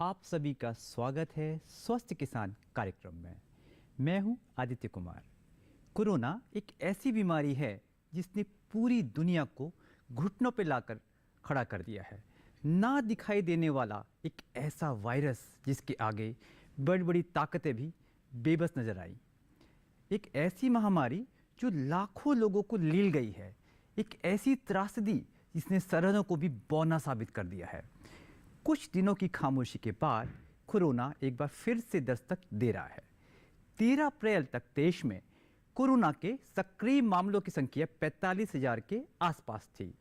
आप सभी का स्वागत है स्वस्थ किसान कार्यक्रम में। मैं हूं आदित्य कुमार। कोरोना एक ऐसी बीमारी है जिसने पूरी दुनिया को घुटनों पर लाकर खड़ा कर दिया है। ना दिखाई देने वाला एक ऐसा वायरस जिसके आगे बड़ी बड़ी ताकतें भी बेबस नजर आई। एक ऐसी महामारी जो लाखों लोगों को लील गई है। एक ऐसी त्रासदी जिसने सरहदों को भी बौना साबित कर दिया है। कुछ दिनों की खामोशी के बाद कोरोना एक बार फिर से दस्तक दे रहा है। 13 अप्रैल तक देश में कोरोना के सक्रिय मामलों की संख्या 45,000 के आसपास थी।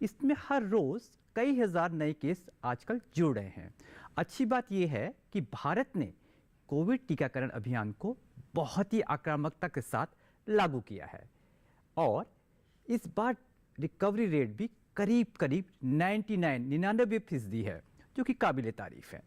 इसमें हर रोज कई हजार नए केस आजकल जुड़ रहे हैं। अच्छी बात यह है कि भारत ने कोविड टीकाकरण अभियान को बहुत ही आक्रामकता के साथ लागू किया है और इस बार रिकवरी रेट भी करीब 99% है, जो कि काबिल तारीफ है।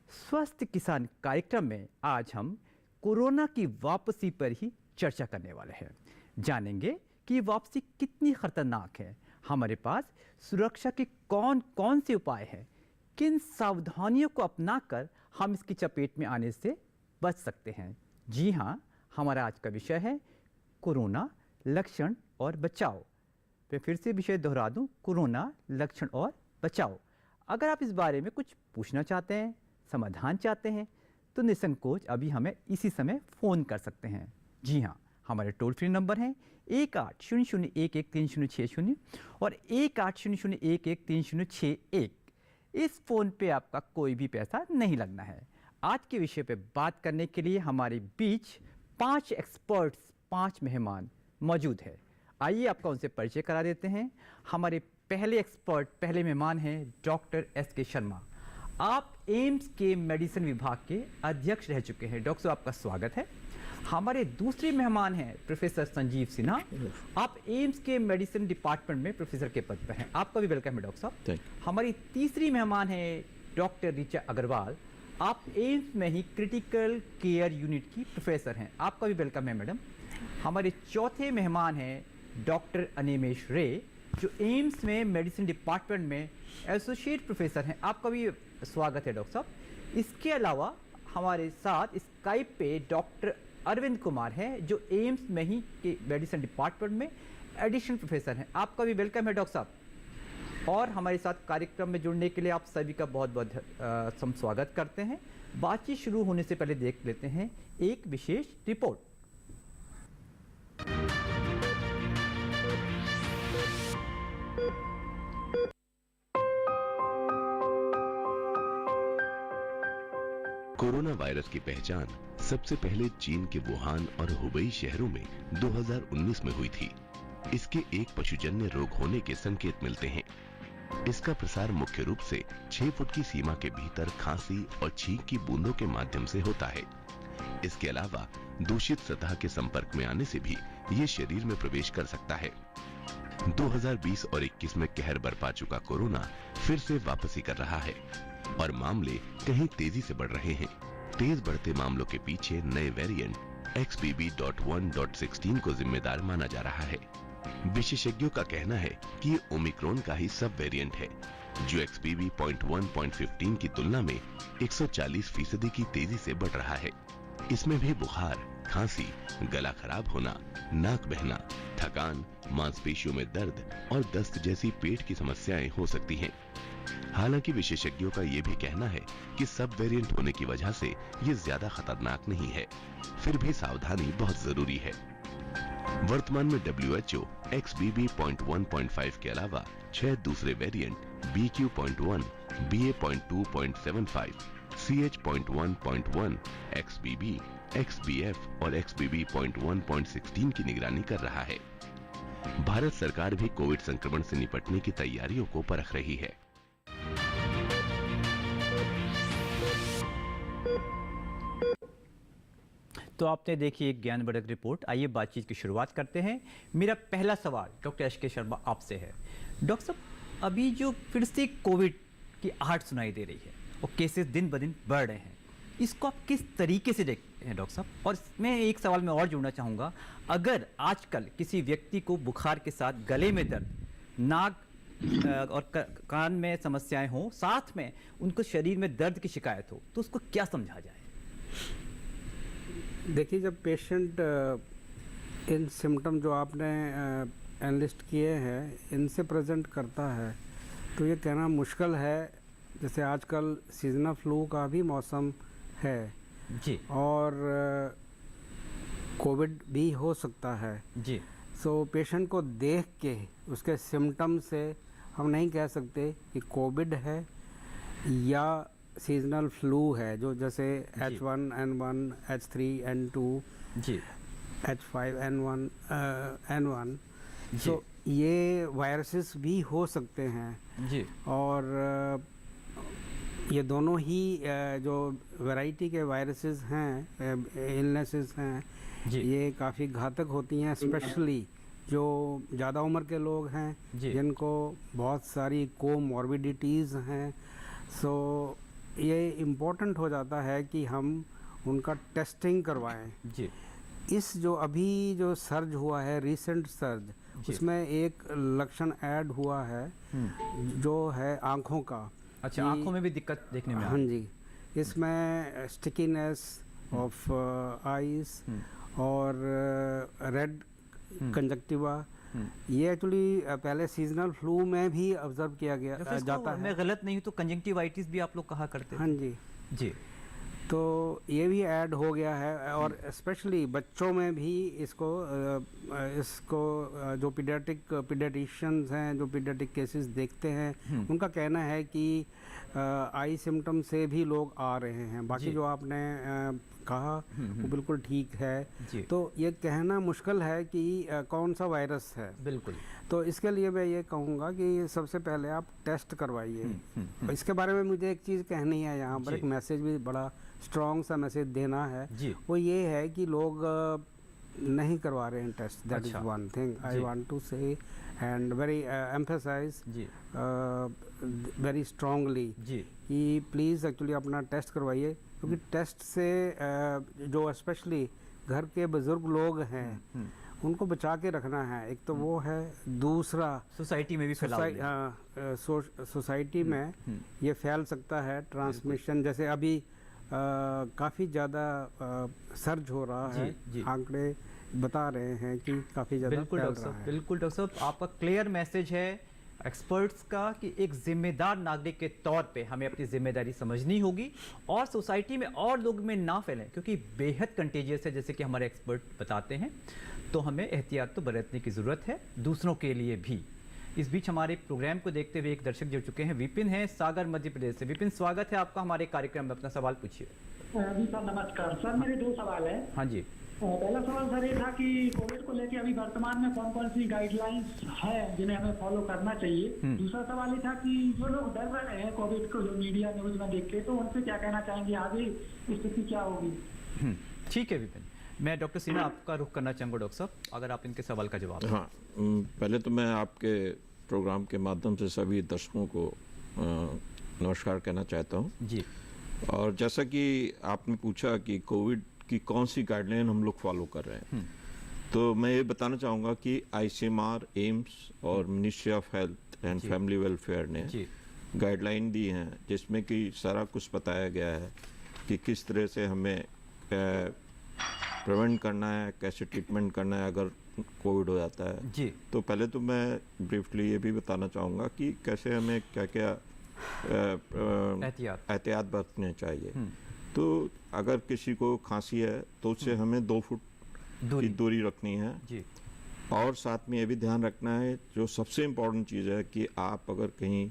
स्वस्थ किसान कार्यक्रम में आज हम कोरोना की वापसी पर ही चर्चा करने वाले हैं। जानेंगे कि ये वापसी कितनी खतरनाक है, हमारे पास सुरक्षा के कौन कौन से उपाय हैं, किन सावधानियों को अपनाकर हम इसकी चपेट में आने से बच सकते हैं। जी हाँ, हमारा आज का विषय है कोरोना, लक्षण और बचाव। मैं फिर से विषय दोहरा दूं, कोरोना, लक्षण और बचाव। अगर आप इस बारे में कुछ पूछना चाहते हैं, समाधान चाहते हैं, तो निसंकोच अभी हमें इसी समय फ़ोन कर सकते हैं। जी हाँ, हमारे टोल फ्री नंबर हैं 1800113060 और 1800113061। इस फ़ोन पे आपका कोई भी पैसा नहीं लगना है। आज के विषय पे बात करने के लिए हमारे बीच 5 एक्सपर्ट्स, 5 मेहमान मौजूद है। आइए आपका उनसे परिचय करा देते हैं। हमारे पहले मेहमान हैं डॉक्टर एस.के. शर्मा। आप एम्स के मेडिसिन विभाग के अध्यक्ष रह चुके हैं। डॉक्टर साहब, आपका स्वागत है। हमारे दूसरे मेहमान हैं प्रोफेसर संजीव सिन्हा। आप एम्स के मेडिसिन डिपार्टमेंट में प्रोफेसर के पद पर हैं। आपका भी वेलकम है डॉक्टर साहब। हमारी तीसरी मेहमान है डॉक्टर ऋचा अग्रवाल। आप एम्स में ही क्रिटिकल केयर यूनिट की प्रोफेसर हैं। आपका भी वेलकम है मैडम। हमारे चौथे मेहमान हैं डॉक्टर अनिमेश रे, जो एम्स में मेडिसिन डिपार्टमेंट में एसोसिएट प्रोफेसर हैं। आपका भी स्वागत है डॉक्टर साहब। इसके अलावा हमारे साथ स्काइप पे डॉक्टर अरविंद कुमार हैं, जो एम्स में ही के मेडिसिन डिपार्टमेंट में एडिशनल प्रोफेसर हैं। आपका भी वेलकम है डॉक्टर साहब। और हमारे साथ कार्यक्रम में जुड़ने के लिए आप सभी का बहुत बहुत हम स्वागत करते हैं। बातचीत शुरू होने से पहले देख लेते हैं एक विशेष रिपोर्ट। कोरोना वायरस की पहचान सबसे पहले चीन के वुहान और हुबई शहरों में 2019 में हुई थी। इसके एक पशुजन्य रोग होने के संकेत मिलते हैं। इसका प्रसार मुख्य रूप से 6 फुट की सीमा के भीतर खांसी और छींक की बूंदों के माध्यम से होता है। इसके अलावा दूषित सतह के संपर्क में आने से भी ये शरीर में प्रवेश कर सकता है। 2020 और 21 में कहर बरपा चुका कोरोना फिर से वापसी कर रहा है और मामले कहीं तेजी से बढ़ रहे हैं। तेज बढ़ते मामलों के पीछे नए वेरिएंट XBB.1.16 को जिम्मेदार माना जा रहा है। विशेषज्ञों का कहना है कि ये ओमिक्रॉन का ही सब वेरिएंट है, जो XBB.1.15 की तुलना में 140% की तेजी से बढ़ रहा है। इसमें भी बुखार, खांसी, गला खराब होना, नाक बहना, थकान, मांसपेशियों में दर्द और दस्त जैसी पेट की समस्याएं हो सकती हैं। हालांकि विशेषज्ञों का ये भी कहना है कि सब वेरिएंट होने की वजह से ये ज्यादा खतरनाक नहीं है, फिर भी सावधानी बहुत जरूरी है। वर्तमान में WHO XBB.1.5 के अलावा 6 दूसरे variant BQ.1, BA.2.75, CH.1.1, XBB, XBF और XBB.1.16 की निगरानी कर रहा है। भारत सरकार भी कोविड संक्रमण से निपटने की तैयारियों को परख रही है। तो आपने देखी एक ज्ञानवर्धक रिपोर्ट। आइए बातचीत की शुरुआत करते हैं। मेरा पहला सवाल डॉक्टर एस.के. शर्मा आपसे है। डॉक्टर साहब, अभी जो फिर से कोविड की आहट सुनाई दे रही है और केसेस दिन ब दिन बढ़ रहे हैं, इसको आप किस तरीके से देखते हैं डॉक्टर साहब? और मैं एक सवाल में और जोड़ना चाहूँगा, अगर आजकल किसी व्यक्ति को बुखार के साथ गले में दर्द, नाक और कान में समस्याएं हों, साथ में उनको शरीर में दर्द की शिकायत हो, तो उसको क्या समझा जाए? देखिए, जब पेशेंट इन सिम्टम जो आपने एनलिस्ट किए हैं इनसे प्रेजेंट करता है तो ये कहना मुश्किल है। जैसे आजकल सीजनल फ्लू का भी मौसम है जी और कोविड भी हो सकता है। जी सो पेशेंट को देख के उसके सिम्टम से हम नहीं कह सकते कि कोविड है या सीजनल फ्लू है, जो जैसे H1N1, H3N2, जी H5N1, N1। जी सो ये वायरसेस भी हो सकते हैं जी और ये दोनों ही जो वैरायटी के वायरसेस हैं, इलनेसेस हैं, जी ये काफ़ी घातक होती हैं, स्पेशली जो ज़्यादा उम्र के लोग हैं जी जिनको बहुत सारी कोमॉर्बिडिटीज़ हैं। सो ये इम्पोर्टेंट हो जाता है कि हम उनका टेस्टिंग करवाएं। जी इस जो अभी जो सर्ज हुआ है, रीसेंट सर्ज, जी। उसमें एक लक्षण ऐड हुआ है जो है आँखों का। अच्छा, कि- आंखों में भी दिक्कत देखने में आ हाँ रही जी, इसमें स्टिकीनेस ऑफ आईज और रेड कंजक्टिवा, ये एक्चुअली पहले सीजनल फ्लू में भी ऑब्जर्व किया गया डॉक्टर, इसको जाता मैं है। गलत नहीं हूँ तो कंजंक्टिवाइटिस भी आप लोग कहा करते हाँ थे। जी, जी तो ये भी ऐड हो गया है और स्पेशली बच्चों में भी इसको जो पीडियाट्रिशियंस हैं, जो पीडियाट्रिक केसेस देखते हैं, उनका कहना है कि आई सिम्टम से भी लोग आ रहे हैं। बाकी जी। जो आपने कहा वो बिल्कुल ठीक है। जी तो ये कहना मुश्किल है कि कौन सा वायरस है। बिल्कुल। तो इसके लिए मैं ये कहूँगा कि सबसे पहले आप टेस्ट करवाइए। और इसके बारे में मुझे एक चीज़ कहनी है यहाँ पर, जी। एक मैसेज भी बड़ा स्ट्रॉन्ग सा मैसेज देना है। जी वो ये है कि लोग नहीं करवा रहे हैं टेस्ट। दैट इज़ अच्छा। वन थिंग आई जी। Want to say and very emphasize जी वेरी स्ट्रांगली जी कि प्लीज़ एक्चुअली अपना टेस्ट करवाइए, क्योंकि टेस्ट से जो स्पेशली घर के बुज़ुर्ग लोग हैं उनको बचा के रखना है। एक तो वो है, दूसरा सोसाइटी में भी फैलाव नहीं। सोसाइटी में ये फैल सकता है ट्रांसमिशन। जैसे अभी काफ़ी ज़्यादा सर्ज हो रहा है, जी। आंकड़े बता रहे हैं कि काफ़ी ज़्यादा बिल्कुल फैल डॉक्टर रहा साहब, है। बिल्कुल डॉक्टर साहब, आपका क्लियर मैसेज है एक्सपर्ट्स का कि एक जिम्मेदार नागरिक के तौर पे हमें अपनी जिम्मेदारी समझनी होगी और सोसाइटी में और लोग में ना फैलें, क्योंकि बेहद कंटेजियस है, जैसे कि हमारे एक्सपर्ट बताते हैं। तो हमें एहतियात तो बरतने की ज़रूरत है दूसरों के लिए भी। इस बीच हमारे प्रोग्राम को देखते हुए एक दर्शक जुड़ चुके हैं, विपिन है सागर मध्य प्रदेश से। विपिन, स्वागत है आपका हमारे कार्यक्रम में, अपना सवाल पूछिए। जी सर, नमस्कार सर। मेरे दो सवाल है। हाँ जी। पहला सवाल सर ये था कि कोविड को लेकर अभी वर्तमान में कौन कौन सी गाइडलाइंस है जिन्हें हमें फॉलो करना चाहिए। दूसरा सवाल ये था कि जो लोग डर रहे हैं कोविड को, जो मीडिया न्यूज में देख के, तो उनसे क्या कहना चाहेंगे, आगे स्थिति क्या होगी। ठीक है विपिन, मैं डॉक्टर सिन्हा आपका रुख करना चाहूँगा। डॉक्टर साहब, अगर आप इनके सवाल का जवाब दें। हाँ, पहले तो मैं आपके प्रोग्राम के माध्यम से सभी दर्शकों को नमस्कार कहना चाहता हूँ। जी और जैसा कि आपने पूछा कि कोविड की कौन सी गाइडलाइन हम लोग फॉलो कर रहे हैं, तो मैं ये बताना चाहूँगा कि ICMR, एम्स और ministry of health and family welfare ने जी गाइडलाइन दी हैं, जिसमें कि सारा कुछ बताया गया है कि किस तरह से हमें प्रिवेंट करना है, कैसे ट्रीटमेंट करना है अगर कोविड हो जाता है। जी तो पहले तो मैं ब्रीफली ये भी बताना चाहूँगा कि कैसे हमें क्या क्या एहतियात बरतने चाहिए। तो अगर किसी को खांसी है तो उससे हमें 2 फुट की दूरी रखनी है। जी और साथ में ये भी ध्यान रखना है, जो सबसे इम्पोर्टेंट चीज़ है कि आप अगर कहीं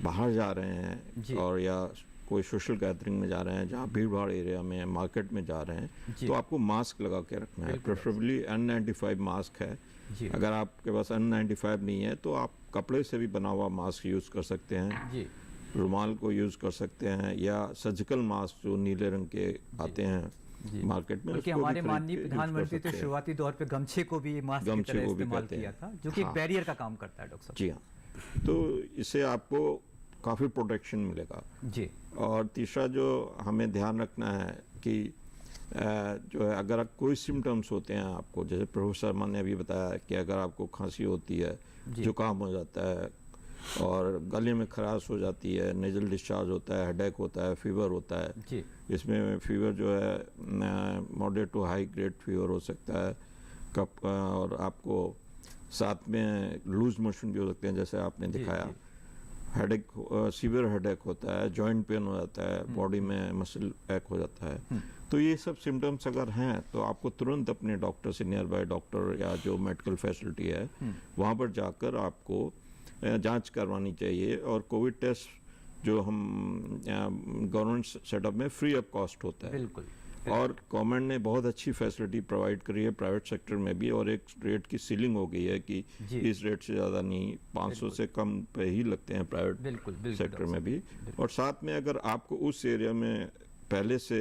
बाहर जा रहे हैं और या कोई सोशल गैदरिंग में जा रहे हैं जहाँ भीड़ भाड़ एरिया में, मार्केट में जा रहे हैं, तो आपको मास्क लगा के रखना है। प्रेफरेबली N95 मास्क है। अगर आपके पास N95 नहीं है तो आप कपड़े से भी बना हुआ मास्क यूज़ कर सकते हैं। जी रुमाल को यूज़ कर सकते हैं, या सर्जिकल मास्क जो नीले रंग के आते हैं मार्केट में। बल्कि हमारे माननीय प्रधानमंत्री तो शुरुआती दौर पे गमछे को भी मास्क की तरह इस्तेमाल किया था, जो कि एक बैरियर का काम करता है। डॉक्टर साहब जी हाँ, तो इससे आपको काफ़ी प्रोटेक्शन मिलेगा। जी। और तीसरा जो हमें ध्यान रखना है कि जो है, अगर कोई सिम्टम्स होते हैं आपको, जैसे प्रोफेसर शर्मा ने अभी बताया कि अगर आपको खांसी होती है, जुकाम हो जाता है, और गले में खराश हो जाती है, नेजल डिस्चार्ज होता है, हेडेक होता है, फीवर होता है जी। इसमें फीवर जो है moderate to high grade fever हो सकता है कप, और आपको साथ में लूज मोशन भी हो सकते हैं जैसे आपने दिखाया। हेडेक, सीवियर हेडेक होता है, जॉइंट पेन हो जाता है, बॉडी में मसल एक हो जाता है। तो ये सब सिम्टम्स अगर हैं तो आपको तुरंत अपने डॉक्टर से, नियर बाय डॉक्टर या जो मेडिकल फैसिलिटी है वहाँ पर जाकर आपको जांच करवानी चाहिए। और कोविड टेस्ट जो हम गवर्नमेंट सेटअप में फ्री ऑफ कॉस्ट होता है। बिल्कुल। और गवर्नमेंट ने बहुत अच्छी फैसिलिटी प्रोवाइड करी है प्राइवेट सेक्टर में भी, और एक रेट की सीलिंग हो गई है कि इस रेट से ज़्यादा नहीं, 500 से कम पे ही लगते हैं प्राइवेट सेक्टर में भी। और साथ में अगर आपको उस एरिया में पहले से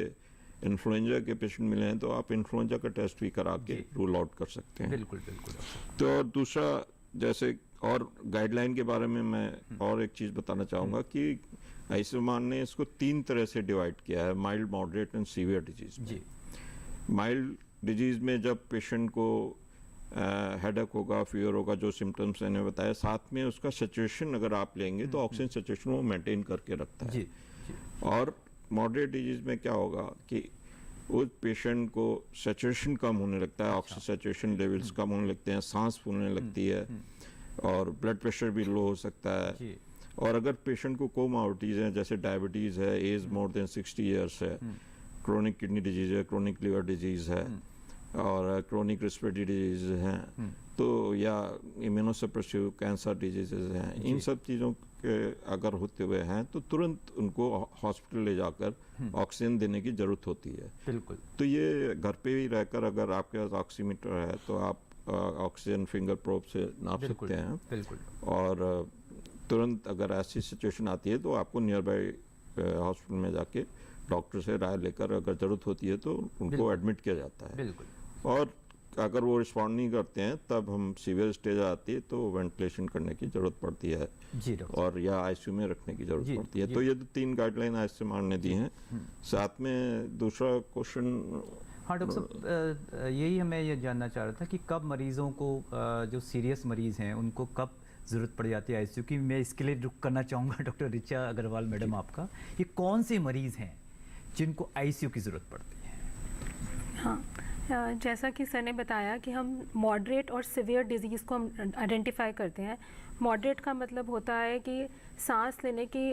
इन्फ्लुएंजा के पेशेंट मिले हैं तो आप इन्फ्लुएंजा का टेस्ट भी करा के रूल आउट कर सकते हैं। बिल्कुल बिल्कुल। तो दूसरा, जैसे और गाइडलाइन के बारे में मैं और एक चीज़ बताना चाहूँगा कि आयुष्मान ने इसको 3 तरह से डिवाइड किया है, mild, moderate and severe disease में। माइल्ड डिजीज में जब पेशेंट को हेडेक होगा, फीवर होगा, जो सिम्टम्स मैंने बताया, साथ में उसका सिचुएशन अगर आप लेंगे तो ऑक्सीजन सिचुएशन वो मेंटेन करके रखता है। और मॉडरेट डिजीज में क्या होगा कि उस पेशेंट को सैचुरेशन कम होने लगता है, ऑक्सीजन सैचुरेशन लेवल्स कम होने लगते हैं, सांस फूलने लगती है, और ब्लड प्रेशर भी लो हो सकता है। और अगर पेशेंट को कोमॉर्बिडिटीज हैं जैसे डायबिटीज़ है, एज मोर देन 60 ईयर्स है, क्रोनिक किडनी डिजीज है, क्रोनिक लिवर डिजीज है, और क्रोनिक रेस्पिरेटरी डिजीज हैं, तो या इम्यूनोसप्रेसिव कैंसर डिजीजेज हैं, इन सब चीज़ों के अगर होते हुए हैं तो तुरंत उनको हॉस्पिटल ले जाकर ऑक्सीजन देने की ज़रूरत होती है। बिल्कुल। तो ये घर पे ही रहकर अगर आपके पास ऑक्सीमीटर है तो आप ऑक्सीजन फिंगर प्रोब से नाप सकते हैं। बिल्कुल। और तुरंत अगर ऐसी सिचुएशन आती है तो आपको नियर बाय हॉस्पिटल में जाके डॉक्टर से राय लेकर अगर ज़रूरत होती है तो उनको एडमिट किया जाता है। बिल्कुल। और अगर वो रिस्पॉन्ड नहीं करते हैं तब हम सीवियर स्टेज आती है तो वेंटिलेशन करने की ज़रूरत पड़ती है जी और या आईसीयू में रखने की ज़रूरत पड़ती है। तो ये 3 गाइडलाइन आयुष्मान ने दी हैं। साथ में दूसरा क्वेश्चन, हाँ डॉक्टर साहब, यही मैं ये जानना चाह रहा था कि कब मरीज़ों को, जो सीरियस मरीज़ हैं उनको कब ज़रूरत पड़ जाती है आईसीयू की। मैं इसके लिए रुक करना चाहूँगा डॉक्टर ऋचा अग्रवाल मैडम आपका, ये कौन से मरीज़ हैं जिनको आईसीयू की ज़रूरत पड़ती है? हाँ, जैसा कि सर ने बताया कि हम मॉडरेट और सिवियर डिजीज़ को हम आइडेंटिफाई करते हैं। मॉडरेट का मतलब होता है कि सांस लेने की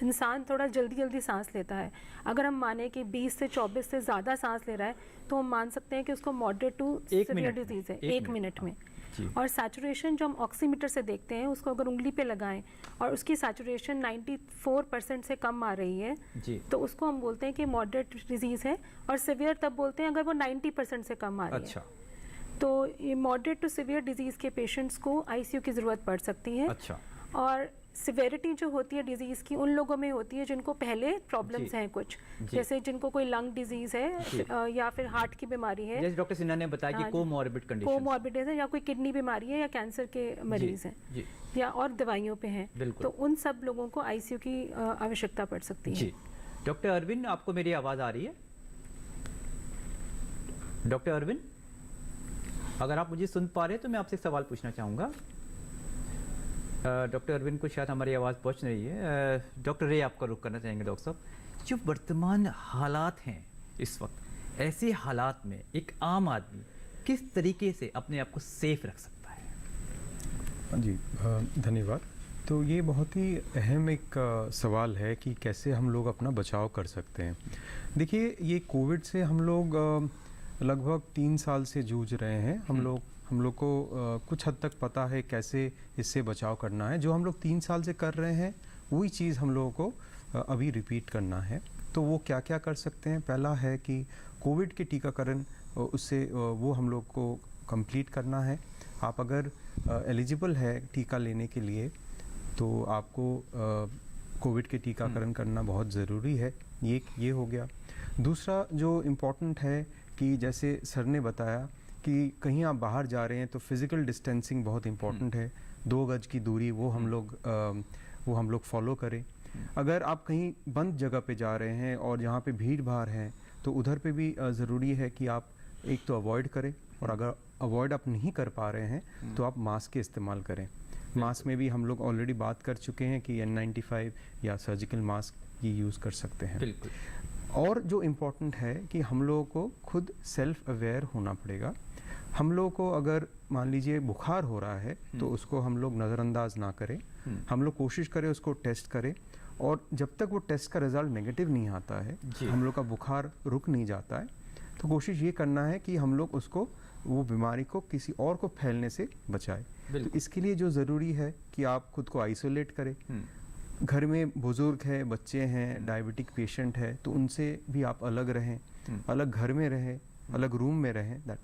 इंसान थोड़ा जल्दी सांस लेता है। अगर हम माने कि 20 से 24 से ज़्यादा सांस ले रहा है तो हम मान सकते हैं कि उसको मॉडरेट टू सिवियर डिजीज़ है 1 मिनट में। और सैचुरेशन जो हम ऑक्सीमीटर से देखते हैं उसको अगर उंगली पे लगाएं और उसकी सैचुरेशन 94% से कम आ रही है तो उसको हम बोलते हैं कि मॉडरेट डिजीज़ है। और सिवियर तब बोलते हैं अगर वो 90% से कम आ रही है। तो ये मॉडरेट टू सिवियर डिजीज़ के पेशेंट्स को आईसीयू की ज़रूरत पड़ सकती है। और सिवेरिटी जो होती है डिजीज़ की उन लोगों में होती है जिनको पहले प्रॉब्लम्स हैं कुछ, जैसे जिनको कोई लंग डिजीज़ है या फिर हार्ट की बीमारी है, जैसे डॉक्टर सिन्हा ने बताया कि कोमॉर्बिड कंडीशन, कोमॉर्बिड है, या कोई किडनी बीमारी है या कैंसर के मरीज़ हैं या और दवाइयों पे हैं, तो उन सब लोगों को आईसीयू की आवश्यकता पड़ सकती है। डॉक्टर अरविंद, आपको मेरी आवाज़ आ रही है? डॉक्टर अरविंद, अगर आप मुझे सुन पा रहे हैं तो मैं आपसे एक सवाल पूछना चाहूँगा। डॉक्टर अरविंद को शायद हमारी आवाज़ पहुंच रही है। डॉक्टर रे, आपका रुख करना चाहेंगे। डॉक्टर साहब, जो वर्तमान हालात हैं इस वक्त, ऐसे हालात में एक आम आदमी किस तरीके से अपने आप को सेफ रख सकता है? जी धन्यवाद। तो ये बहुत ही अहम एक सवाल है कि कैसे हम लोग अपना बचाव कर सकते हैं। देखिए, ये कोविड से हम लोग लगभग 3 साल से जूझ रहे हैं। हम लोग को कुछ हद तक पता है कैसे इससे बचाव करना है। जो हम लोग 3 साल से कर रहे हैं वही चीज़ हम लोगों को अभी रिपीट करना है। तो वो क्या क्या कर सकते हैं? पहला है कि कोविड के टीकाकरण, उससे वो हम लोग को कंप्लीट करना है। आप अगर एलिजिबल है टीका लेने के लिए तो आपको कोविड के टीकाकरण करना बहुत ज़रूरी है। ये हो गया। दूसरा जो इम्पोर्टेंट है कि जैसे सर ने बताया कि कहीं आप बाहर जा रहे हैं तो फिज़िकल डिस्टेंसिंग बहुत इम्पॉर्टेंट है। 2 गज की दूरी वो हम लोग फॉलो करें। अगर आप कहीं बंद जगह पे जा रहे हैं और जहाँ पे भीड़ भाड़ है तो उधर पे भी ज़रूरी है कि आप एक तो अवॉइड करें, और अगर अवॉइड आप नहीं कर पा रहे हैं तो आप मास्क के इस्तेमाल करें। मास्क में भी हम लोग ऑलरेडी बात कर चुके हैं कि N95 या सर्जिकल मास्क की यूज़ कर सकते हैं। बिल्कुल। और जो इम्पोर्टेंट है कि हम लोगों को खुद सेल्फ अवेयर होना पड़ेगा। हम लोगों को अगर मान लीजिए बुखार हो रहा है तो उसको हम लोग नज़रअंदाज ना करें, हम लोग कोशिश करें उसको टेस्ट करें, और जब तक वो टेस्ट का रिज़ल्ट नेगेटिव नहीं आता है, हम लोग का बुखार रुक नहीं जाता है, तो कोशिश ये करना है कि हम लोग उसको, वो बीमारी को किसी और को फैलने से बचाए। तो इसके लिए जो ज़रूरी है कि आप खुद को आइसोलेट करें। घर में बुज़ुर्ग है, बच्चे हैं, डायबिटिक पेशेंट है, तो उनसे भी आप अलग रहें, अलग घर में रहें, अलग रूम में रहें।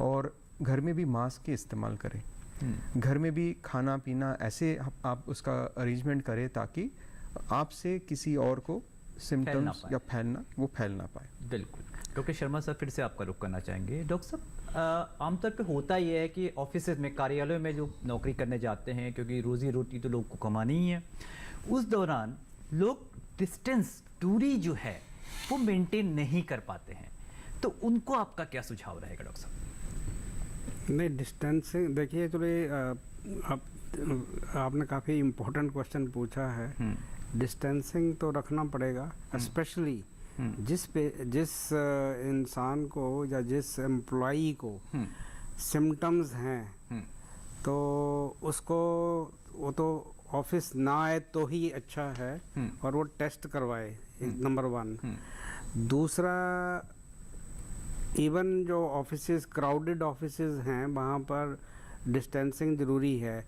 और घर में भी मास्क के इस्तेमाल करें। घर में भी खाना पीना ऐसे आप उसका अरेंजमेंट करें ताकि आपसे किसी और को सिम्टम्स या फैल ना पाए। बिल्कुल। डॉक्टर शर्मा साहब, फिर से आपका रुख करना चाहेंगे। डॉक्टर साहब, आमतौर पे होता ही है कि ऑफिस में, कार्यालयों में जो नौकरी करने जाते हैं, क्योंकि रोजी रोटी तो लोग को कमानी ही है, उस दौरान लोग डिस्टेंस, दूरी जो है वो मेंटेन नहीं कर पाते हैं, तो उनको आपका क्या सुझाव रहेगा डॉक्टर साहब? नहीं, डिस्टेंसिंग देखिए, चलो ये आपने काफ़ी इम्पोर्टेंट क्वेश्चन पूछा है। डिस्टेंसिंग तो रखना पड़ेगा, स्पेशली जिस इंसान को या जिस एम्प्लॉई को सिम्टम्स हैं, तो उसको, वो तो ऑफिस ना आए तो ही अच्छा है, और वो टेस्ट करवाए, नंबर 1। दूसरा, इवन जो ऑफिसेज, क्राउडेड ऑफिसेज हैं, वहाँ पर डिस्टेंसिंग ज़रूरी है।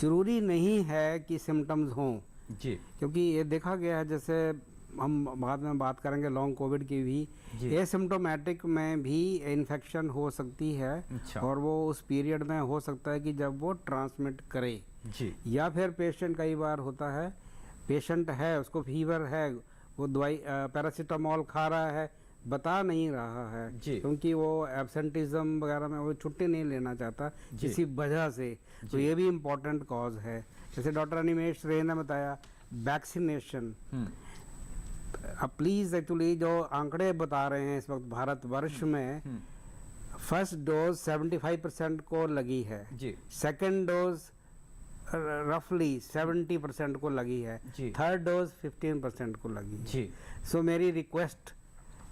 ज़रूरी नहीं है कि सिम्टम्स हों जी, क्योंकि ये देखा गया है, जैसे हम बाद में बात करेंगे लॉन्ग कोविड की भी, एसिम्प्टोमेटिक में भी इन्फेक्शन हो सकती है। अच्छा। और वो उस पीरियड में हो सकता है कि जब वो ट्रांसमिट करे जी। या फिर पेशेंट, कई बार होता है पेशेंट है, उसको फीवर है, वो दवाई पैरासीटामोल खा रहा है, बता नहीं रहा है क्योंकि वो एब्सेंटिज्म वगैरह में वो छुट्टी नहीं लेना चाहता किसी वजह से, तो ये भी इम्पोर्टेंट कॉज है। जैसे डॉक्टर अनिमेश रे ने बताया, वैक्सीनेशन। अब प्लीज़, एक्चुअली जो आंकड़े बता रहे हैं इस वक्त भारतवर्ष में, फर्स्ट डोज 75% को लगी है, सेकेंड डोज रफली 70% को लगी है, थर्ड डोज 15% को लगी है। सो मेरी रिक्वेस्ट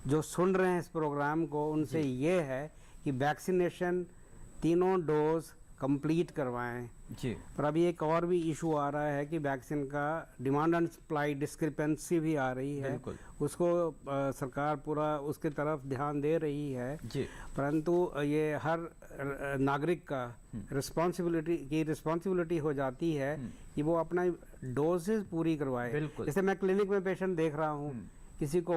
जो सुन रहे हैं इस प्रोग्राम को, उनसे ये है कि वैक्सीनेशन तीनों डोज कंप्लीट करवाएं। पर अभी एक और भी इशू आ रहा है कि वैक्सीन का डिमांड एंड सप्लाई डिस्क्रिपेंसी भी आ रही है, उसको सरकार पूरा उसके तरफ ध्यान दे रही है, परंतु ये हर नागरिक का रिस्पॉन्सिबिलिटी हो जाती है कि वो अपना डोजेज पूरी करवाए। जैसे मैं क्लिनिक में पेशेंट देख रहा हूँ, किसी को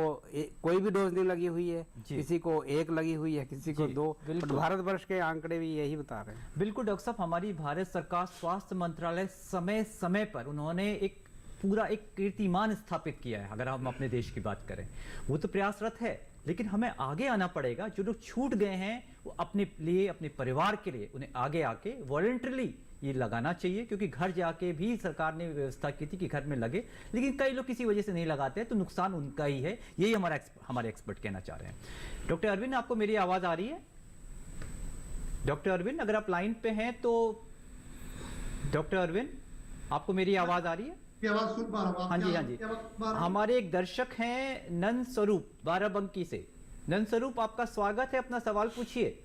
कोई भी डोज नहीं लगी हुई है, किसी को 1 लगी हुई है, किसी को 2, बट भारतवर्ष के आंकड़े भी यही बता रहे हैं। बिल्कुल डॉक्टर साहब, हमारी भारत सरकार, स्वास्थ्य मंत्रालय समय समय पर उन्होंने एक पूरा एक कीर्तिमान स्थापित किया है। अगर हम अपने देश की बात करें, वो तो प्रयासरत है, लेकिन हमें आगे आना पड़ेगा। जो लोग छूट गए हैं, वो अपने लिए, अपने परिवार के लिए, उन्हें आगे आके वॉलंटरली ये लगाना चाहिए, क्योंकि घर जाके भी सरकार ने व्यवस्था की थी कि घर में लगे, लेकिन कई लोग किसी वजह से नहीं लगाते, तो नुकसान उनका ही है। यही हमारे एक्सपर्ट कहना चाह रहे हैं। डॉक्टर अरविंद, आपको मेरी आवाज आ रही है? डॉक्टर अरविंद, अगर आप लाइन पे हैं तो, डॉक्टर अरविंद, आपको मेरी आवाज आ रही है? आवाज सुन पा रहा हूं। हाँ जी, हाँ जी। हमारे एक दर्शक हैं नंद स्वरूप, बाराबंकी से। नंद स्वरूप, आपका स्वागत है, अपना सवाल पूछिए।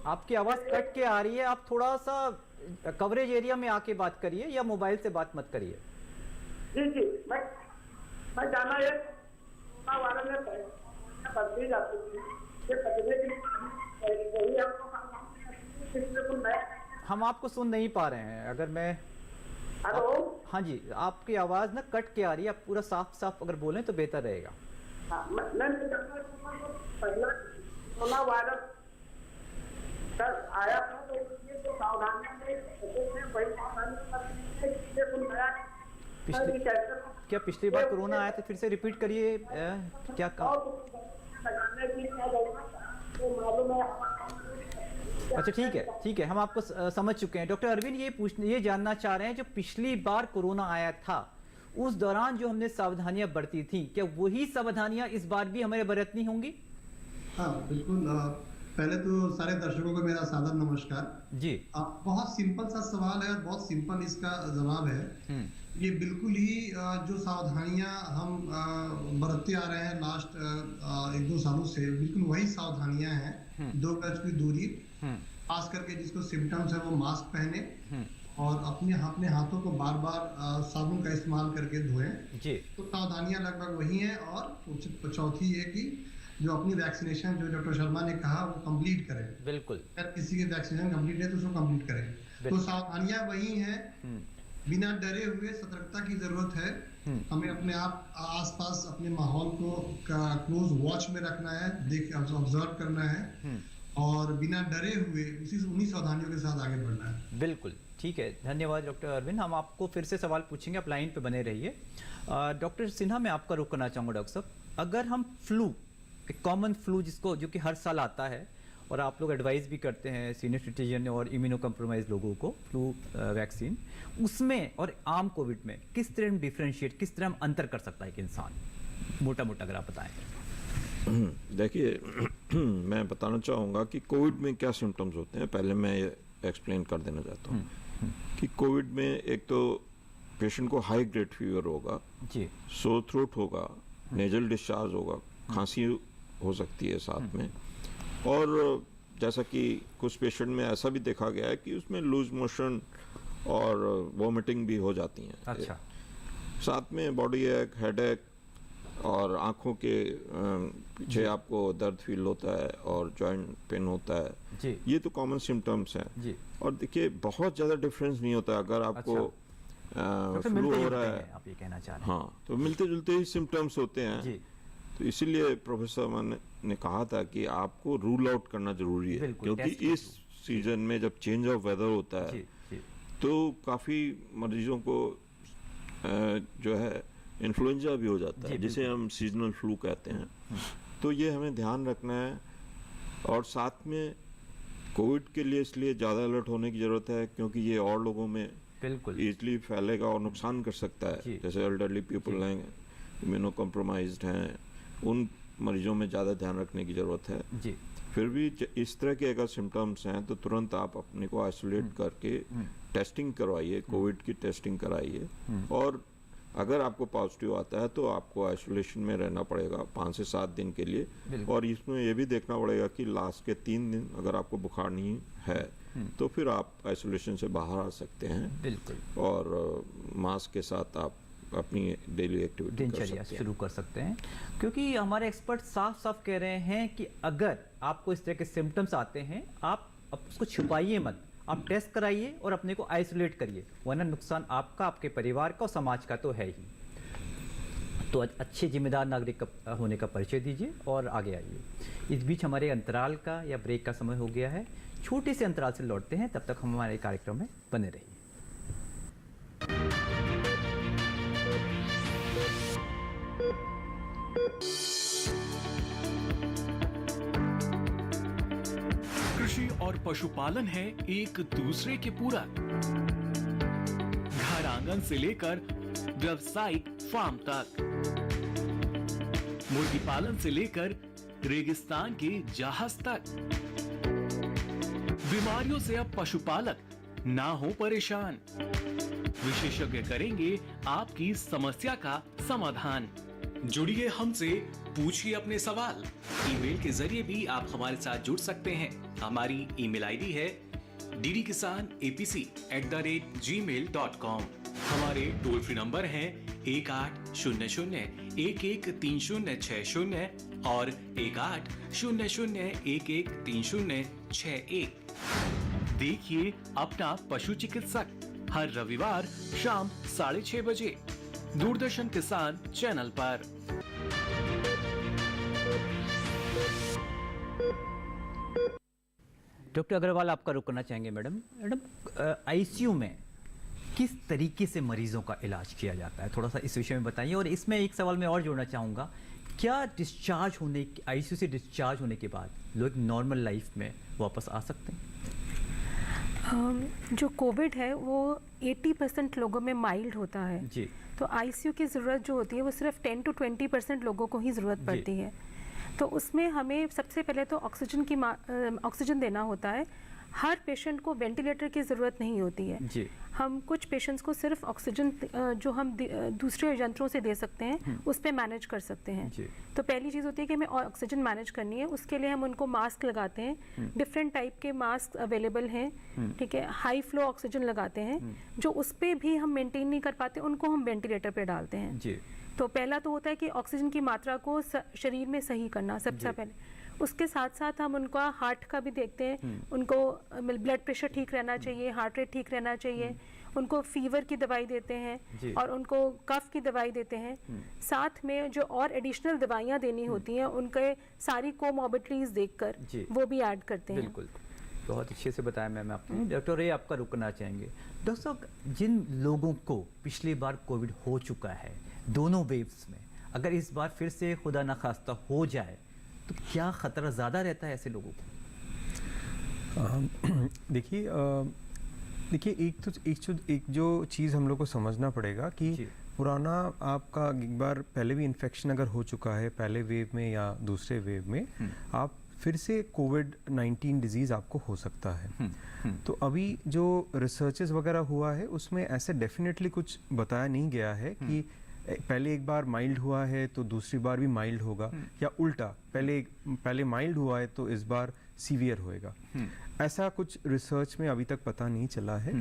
आपकी आवाज कट के आ रही है, आप थोड़ा सा कवरेज एरिया में आके बात करिए या मोबाइल से बात मत करिए। जी जी, मैं जाना है वाले में बढ़ती जाती है। हम आपको सुन नहीं पा रहे हैं। अगर मैं, हेलो, हाँ जी, आपकी आवाज ना कट के आ रही है, आप पूरा साफ अगर बोलें तो बेहतर रहेगा। पहला कोरोना वायरस सर आया था, तो इसलिए जो क्या पिछली बार कोरोना आया था? फिर से रिपीट करिए, क्या अच्छा, ठीक है, हम आपको समझ चुके हैं। डॉक्टर अरविंद, ये जानना चाह रहे हैं, जो पिछली बार कोरोना आया था उस दौरान जो हमने सावधानियां बरती थी, क्या वही सावधानियां इस बार भी हमें बरतनी होंगी? हाँ बिल्कुल। पहले तो सारे दर्शकों को मेरा सादर नमस्कार जी। बहुत सिंपल सा सवाल है और बहुत सिंपल इसका जवाब है। ये बिल्कुल ही जो सावधानियां हम बरतते आ रहे हैं लास्ट 1-2 सालों से, बिल्कुल वही सावधानियां हैं। 2 गज की दूरी, खास करके जिसको सिम्टम्स है वो मास्क पहने और अपने हाथों को बार बार साबुन का इस्तेमाल करके धोएं। जी। तो सावधानियां लगभग वही हैं। और चौथी है कि जो अपनी वैक्सीनेशन जो डॉक्टर शर्मा ने कहा वो कंप्लीट करें। बिल्कुल। अगर किसी की वैक्सीनेशन कंप्लीट है तो उसको कंप्लीट करें। तो सावधानियां वही हैं, बिना डरे हुए सतर्कता की जरूरत है। हमें अपने आप आसपास अपने माहौल को क्लोज वॉच में रखना है, ऑब्जर्व करना है और बिना डरे हुए उन्हीं सावधानियों के साथ आगे बढ़ना है। बिल्कुल ठीक है, धन्यवाद डॉक्टर अरविंद। हम आपको फिर से सवाल पूछेंगे, आप लाइन पे बने रहिए। डॉक्टर सिन्हा, मैं आपका रुख करना चाहूँगा। डॉक्टर साहब, अगर हम फ्लू, एक कॉमन फ्लू जिसको जो कि हर साल आता है और आप लोग एडवाइस भी करते हैं सीनियर सिटीजन और इम्यूनो कम्प्रोमाइज लोगों को फ्लू वैक्सीन, उसमें और आम कोविड में किस तरह हम डिफ्रेंशिएट, किस तरह हम अंतर कर सकता है एक इंसान, मोटा मोटा अगर आप बताएं? देखिए मैं बताना चाहूँगा कि कोविड में क्या सिम्टम्स होते हैं। पहले मैं ये एक्सप्लेन कर देना चाहता हूँ कि कोविड में एक तो पेशेंट को हाई ग्रेड फीवर होगा जी, सोर थ्रोट होगा, नेजल डिस्चार्ज होगा, खांसी हो सकती है साथ में, और जैसा कि कुछ पेशेंट में ऐसा भी देखा गया है कि उसमें लूज मोशन और वॉमिटिंग भी हो जाती हैं। अच्छा। साथ में बॉडी एक, हेडेक और आंखों के पीछे आपको दर्द फील होता है और जॉइंट पेन होता है जी। ये तो कॉमन सिम्टम्स हैं जी। और देखिए बहुत ज़्यादा डिफरेंस नहीं होता अगर आपको फ्लू हो रहा है, आप ये कहना चाह रहे हैं। हाँ, तो मिलते जुलते ही सिम्टम्स होते हैं जी। तो इसीलिए प्रोफेसर ने कहा था कि आपको रूल आउट करना जरूरी है, क्योंकि इस सीजन में जब चेंज ऑफ वेदर होता है तो काफ़ी मरीजों को जो है इन्फ्लुएंजा भी हो जाता है, जिसे हम सीजनल फ्लू कहते हैं। तो ये हमें ध्यान रखना है। और साथ में कोविड के लिए इसलिए ज़्यादा अलर्ट होने की ज़रूरत है क्योंकि ये और लोगों में बिल्कुल ईजिली फैलेगा और नुकसान कर सकता है। जैसे एल्डरली पीपल हैं, इम्यूनो कॉम्प्रोमाइज्ड हैं, उन मरीजों में ज़्यादा ध्यान रखने की ज़रूरत है जी। फिर भी इस तरह के अगर सिम्टम्स हैं तो तुरंत आप अपने को आइसोलेट करके टेस्टिंग करवाइए, कोविड की टेस्टिंग कराइए। और अगर आपको पॉजिटिव आता है तो आपको आइसोलेशन में रहना पड़ेगा 5 से 7 दिन के लिए। और इसमें ये भी देखना पड़ेगा कि लास्ट के 3 दिन अगर आपको बुखार नहीं है तो फिर आप आइसोलेशन से बाहर आ सकते हैं। बिल्कुल। और मास्क के साथ आप अपनी डेली एक्टिविटी दिनचर्या शुरू कर सकते हैं, क्योंकि हमारे एक्सपर्ट साफ साफ कह रहे हैं कि अगर आपको इस तरह के सिम्टम्स आते हैं आप उसको छुपाइए मत, आप टेस्ट कराइए और अपने को आइसोलेट करिए, वरना नुकसान आपका, आपके परिवार का और समाज का तो है ही। तो अच्छे जिम्मेदार नागरिक होने का परिचय दीजिए और आगे आइए। इस बीच हमारे अंतराल का या ब्रेक का समय हो गया है, छोटे से अंतराल से लौटते हैं, तब तक हम हमारे कार्यक्रम में बने रहिए। कृषि और पशुपालन है एक दूसरे के पूरक। घर आंगन से लेकर व्यावसायिक फार्म तक, मुर्गी पालन से लेकर रेगिस्तान के जहाज तक। बीमारियों से अब पशुपालक ना हो परेशान। विशेषज्ञ करेंगे आपकी समस्या का समाधान। जुड़िए हमसे, पूछिए अपने सवाल। ईमेल के जरिए भी आप हमारे साथ जुड़ सकते हैं। हमारी ईमेल आईडी है ddkisanapc@gmail.com। हमारे टोल फ्री नंबर हैं 1800-113060 और 1800-113061। देखिए अपना पशु चिकित्सक हर रविवार शाम 6:30 बजे दूरदर्शन किसान चैनल पर। डॉक्टर अग्रवाल, आपका रुक करना चाहेंगे। मैडम आईसीयू में किस तरीके से मरीजों का इलाज किया जाता है, थोड़ा सा इस विषय में बताइए। और इसमें एक सवाल मैं और जोड़ना चाहूँगा, क्या डिस्चार्ज होने, आईसीयू से डिस्चार्ज होने के बाद लोग नॉर्मल लाइफ में वापस आ सकते हैं? जो कोविड है वो 80% लोगों में माइल्ड होता है जी। तो आईसीयू की ज़रूरत जो होती है वो सिर्फ 10 to 20% लोगों को ही ज़रूरत पड़ती है। तो उसमें हमें सबसे पहले तो ऑक्सीजन देना होता है। हर पेशेंट को वेंटिलेटर की ज़रूरत नहीं होती है जी। हम कुछ पेशेंट्स को सिर्फ ऑक्सीजन जो हम दूसरे यंत्रों से दे सकते हैं उस पे मैनेज कर सकते हैं। तो पहली चीज़ होती है कि हमें ऑक्सीजन मैनेज करनी है, उसके लिए हम उनको मास्क लगाते हैं। डिफरेंट टाइप के मास्क अवेलेबल हैं, ठीक है। हाई फ्लो ऑक्सीजन लगाते हैं, जो उस पर भी हम मेंटेन नहीं कर पाते उनको हम वेंटिलेटर पे डालते हैं जी। तो पहला तो होता है कि ऑक्सीजन की मात्रा को शरीर में सही करना सबसे पहले। उसके साथ साथ हम उनका हार्ट का भी देखते हैं, उनको ब्लड प्रेशर ठीक रहना चाहिए, हार्ट रेट ठीक रहना चाहिए, उनको फीवर की दवाई देते हैं और उनको कफ की दवाई देते हैं। साथ में जो और एडिशनल दवाइयाँ देनी होती हैं उनके सारी कोमॉर्बिडिटीज देखकर वो भी ऐड करते हैं। बिल्कुल, बहुत अच्छे से बताया मैम आपने। डॉक्टर रे आपका रुकना चाहेंगे। डॉक्टर साहब, जिन लोगों को पिछली बार कोविड हो चुका है दोनों वेव्स में, अगर इस बार फिर से खुदा न खास्ता हो जाए तो क्या खतरा ज़्यादा रहता है ऐसे लोगों को? देखिए एक जो चीज़ हम लोग को समझना पड़ेगा कि पुराना आपका एक बार पहले भी इन्फेक्शन अगर हो चुका है पहले वेव में या दूसरे वेव में, आप फिर से कोविड-19 डिजीज़ आपको हो सकता है। तो अभी जो रिसर्चेस वगैरह हुआ है उसमें ऐसे डेफिनेटली कुछ बताया नहीं गया है कि पहले एक बार माइल्ड हुआ है तो दूसरी बार भी माइल्ड होगा, या उल्टा पहले माइल्ड हुआ है तो इस बार सीवियर होएगा। ऐसा कुछ रिसर्च में अभी तक पता नहीं चला है।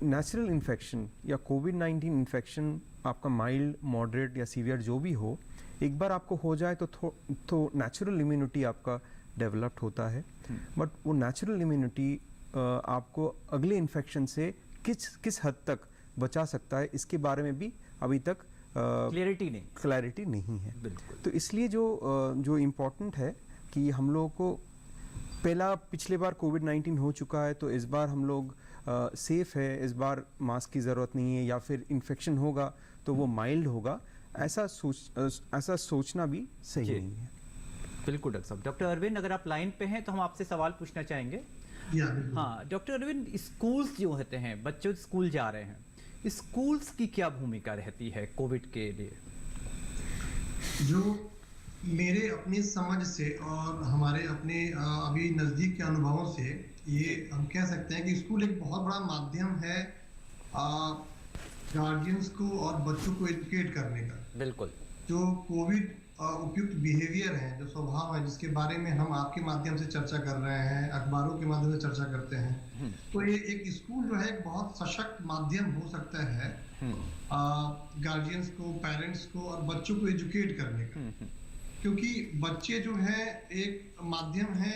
नेचुरल इन्फेक्शन या कोविड-19 इन्फेक्शन आपका माइल्ड, मॉडरेट या सीवियर जो भी हो, एक बार आपको हो जाए तो नेचुरल इम्यूनिटी आपका डेवलप्ड होता है। बट वो नेचुरल इम्यूनिटी आपको अगले इन्फेक्शन से किस हद तक बचा सकता है इसके बारे में भी अभी तक क्लैरिटी नहीं है। तो इसलिए जो इम्पोर्टेंट है कि हम लोगों को पिछले बार कोविड-19 हो चुका है तो इस बार हम लोग सेफ है, इस बार मास्क की ज़रूरत नहीं है, या फिर इन्फेक्शन होगा तो वो माइल्ड होगा, ऐसा सोचना भी सही नहीं है। बिल्कुल डॉक्टर साहब। डॉक्टर अरविंद, अगर आप लाइन पे हैं तो हम आपसे सवाल पूछना चाहेंगे। हाँ डॉक्टर अरविंद, स्कूल्स जो होते हैं, बच्चे स्कूल जा रहे हैं, स्कूल्स की क्या भूमिका रहती है कोविड के लिए? जो मेरे अपनी समझ से और हमारे अपने अभी नज़दीक के अनुभवों से ये हम कह सकते हैं कि स्कूल एक बहुत बड़ा माध्यम है गार्जियंस को और बच्चों को एजुकेट करने का। बिल्कुल। जो कोविड उपयुक्त बिहेवियर है, जो स्वभाव है, जिसके बारे में हम आपके माध्यम से चर्चा कर रहे हैं, अखबारों के माध्यम से चर्चा करते हैं, तो ये एक स्कूल जो है एक बहुत सशक्त माध्यम हो सकता है गार्जियंस को, पेरेंट्स को और बच्चों को एजुकेट करने का। क्योंकि बच्चे जो है एक माध्यम है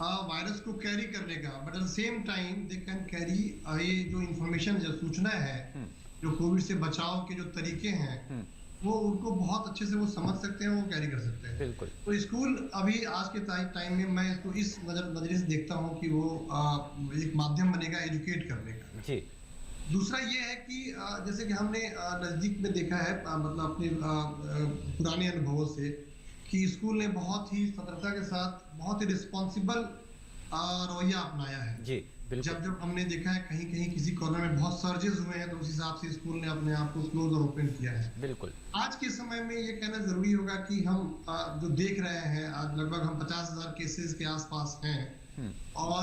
वायरस को कैरी करने का, but at the same time they can carry ये जो इंफॉर्मेशन, जो सूचना है, जो कोविड से बचाव के जो तरीके हैं, वो उनको बहुत अच्छे से वो समझ सकते हैं, वो कैरी कर सकते हैं। बिल्कुल। तो स्कूल अभी आज के टाइम में मैं इसको इस नजरिए से देखता हूँ कि वो एक माध्यम बनेगा एजुकेट करने का। जी। दूसरा ये है कि जैसे कि हमने नजदीक में देखा है, मतलब अपने पुराने अनुभवों से, कि स्कूल ने बहुत ही सतर्कता के साथ बहुत ही रिस्पॉन्सिबल रवैया अपनाया है। जी। जब हमने देखा है कहीं कहीं किसी कॉर्नर में बहुत सर्जेस हुए हैं तो उस हिसाब से स्कूल ने अपने आप को क्लोज और ओपन किया है। बिल्कुल। आज के समय में ये कहना जरूरी होगा कि हम जो देख रहे हैं, आज लगभग हम 50,000 केसेस के आसपास हैं और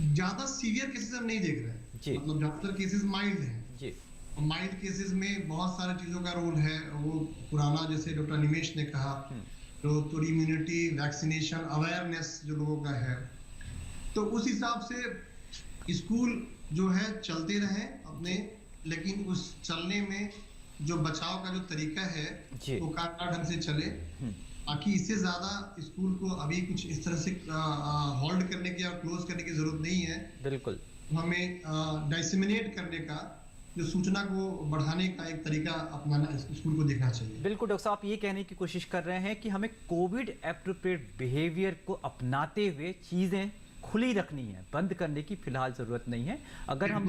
ज्यादा सीवियर केसेस हम नहीं देख रहे हैं। मतलब ज्यादातर केसेस माइल्ड हैं। जी। माइल्ड केसेस में बहुत सारी चीजों का रोल है। वो पुराना, जैसे डॉक्टर निमेश ने कहा, तो इम्यूनिटी, वैक्सीनेशन, अवेयरनेस जो लोगों का है, तो उस हिसाब से स्कूल जो है चलते रहे अपने, लेकिन उस चलने में जो बचाव का जो तरीका है वो कारगर ढंग से चले, ताकि इससे ज्यादा स्कूल को अभी कुछ इस तरह से होल्ड करने की और क्लोज करने की जरूरत नहीं है। बिल्कुल। हमें डिसेमिनेट करने का, जो सूचना को बढ़ाने का एक तरीका अपनाना स्कूल को देखना चाहिए। बिल्कुल डॉक्टर साहब, आप ये कहने की कोशिश कर रहे हैं कि हमें कोविड एप्रोप्रिएट बिहेवियर को अपनाते हुए चीजें खुली रखनी है, बंद करने की फिलहाल जरूरत नहीं है। अगर हम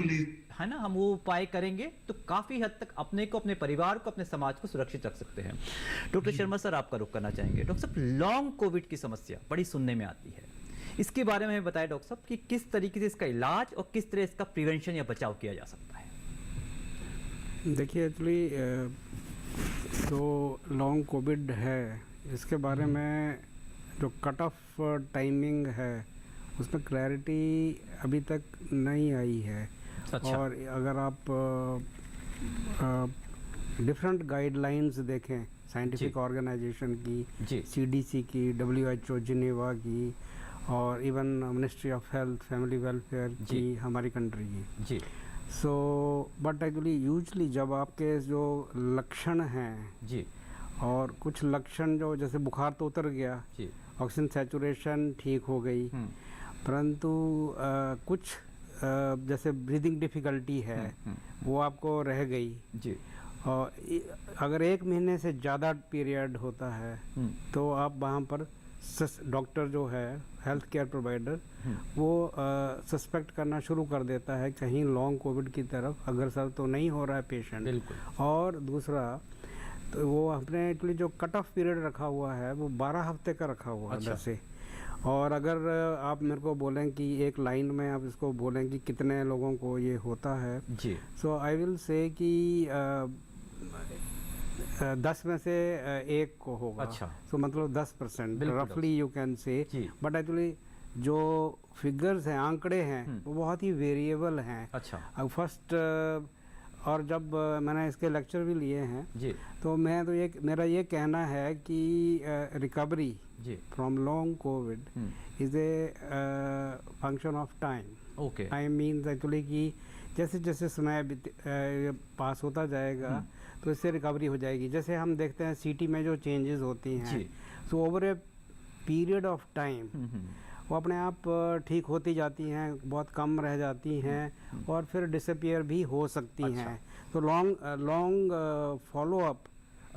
हम वो उपाय करेंगे तो काफी हद तक अपने को, अपने परिवार को, अपने समाज को सुरक्षित रख सकते हैं। डॉक्टर शर्मा सर, आपका रुख करना चाहेंगे। डॉक्टर साहब, लॉन्ग कोविड की समस्या बड़ी सुनने में आती है, इसके बारे में बताएं डॉक्टर साहब कि किस तरीके से इसका इलाज और किस तरह इसका प्रिवेंशन या बचाव किया जा सकता है। देखिए एक्चुअली जो लॉन्ग कोविड है इसके बारे में जो कट ऑफ टाइमिंग है उसमें क्लैरिटी अभी तक नहीं आई है। अच्छा। और अगर आप डिफरेंट गाइडलाइंस देखें साइंटिफिक ऑर्गेनाइजेशन की, जी। CDC की, WHO जिनेवा की, और even ministry of health family welfare की, हमारी कंट्री की। जी। सो बट एक्चुअली यूजली जब आपके जो लक्षण हैं जी। और कुछ लक्षण जो जैसे बुखार तो उतर गया, जी। ऑक्सीजन सैचुरेशन ठीक हो गई, परंतु कुछ जैसे ब्रीदिंग डिफ़िकल्टी है वो आपको रह गई। जी। और अगर 1 महीने से ज़्यादा पीरियड होता है तो आप वहाँ पर डॉक्टर जो है हेल्थ केयर प्रोवाइडर वो सस्पेक्ट करना शुरू कर देता है कहीं लॉन्ग कोविड की तरफ अग्रसर तो नहीं हो रहा है पेशेंट। बिल्कुल। और दूसरा तो वो अपने एक्चुअली जो कट ऑफ पीरियड रखा हुआ है वो 12 हफ्ते का रखा हुआ है। अच्छा। जैसे और अगर आप मेरे को बोलें कि एक लाइन में आप इसको बोलें कि कितने लोगों को ये होता है, जी। सो आई विल से कि 10 में से 1 को होगा। अच्छा। सो मतलब 10% बिल्कुल रफली you can say. But actually जो फिगर्स हैं, आंकड़े हैं, वो बहुत ही वेरिएबल हैं। अच्छा। अब फर्स्ट और जब मैंने इसके लेक्चर भी लिए हैं जी। तो मेरा ये कहना है कि recovery from long Covid is a function of time. Okay. Time means actually कि जैसे जैसे समय पास होता जाएगा तो इससे रिकवरी हो जाएगी। जैसे हम देखते हैं सिटी में जो चेंजेस होती हैं, so over a period of time वो अपने आप ठीक होती जाती हैं, बहुत कम रह जाती हैं और फिर डिसअपियर भी हो सकती हैं। तो long follow up,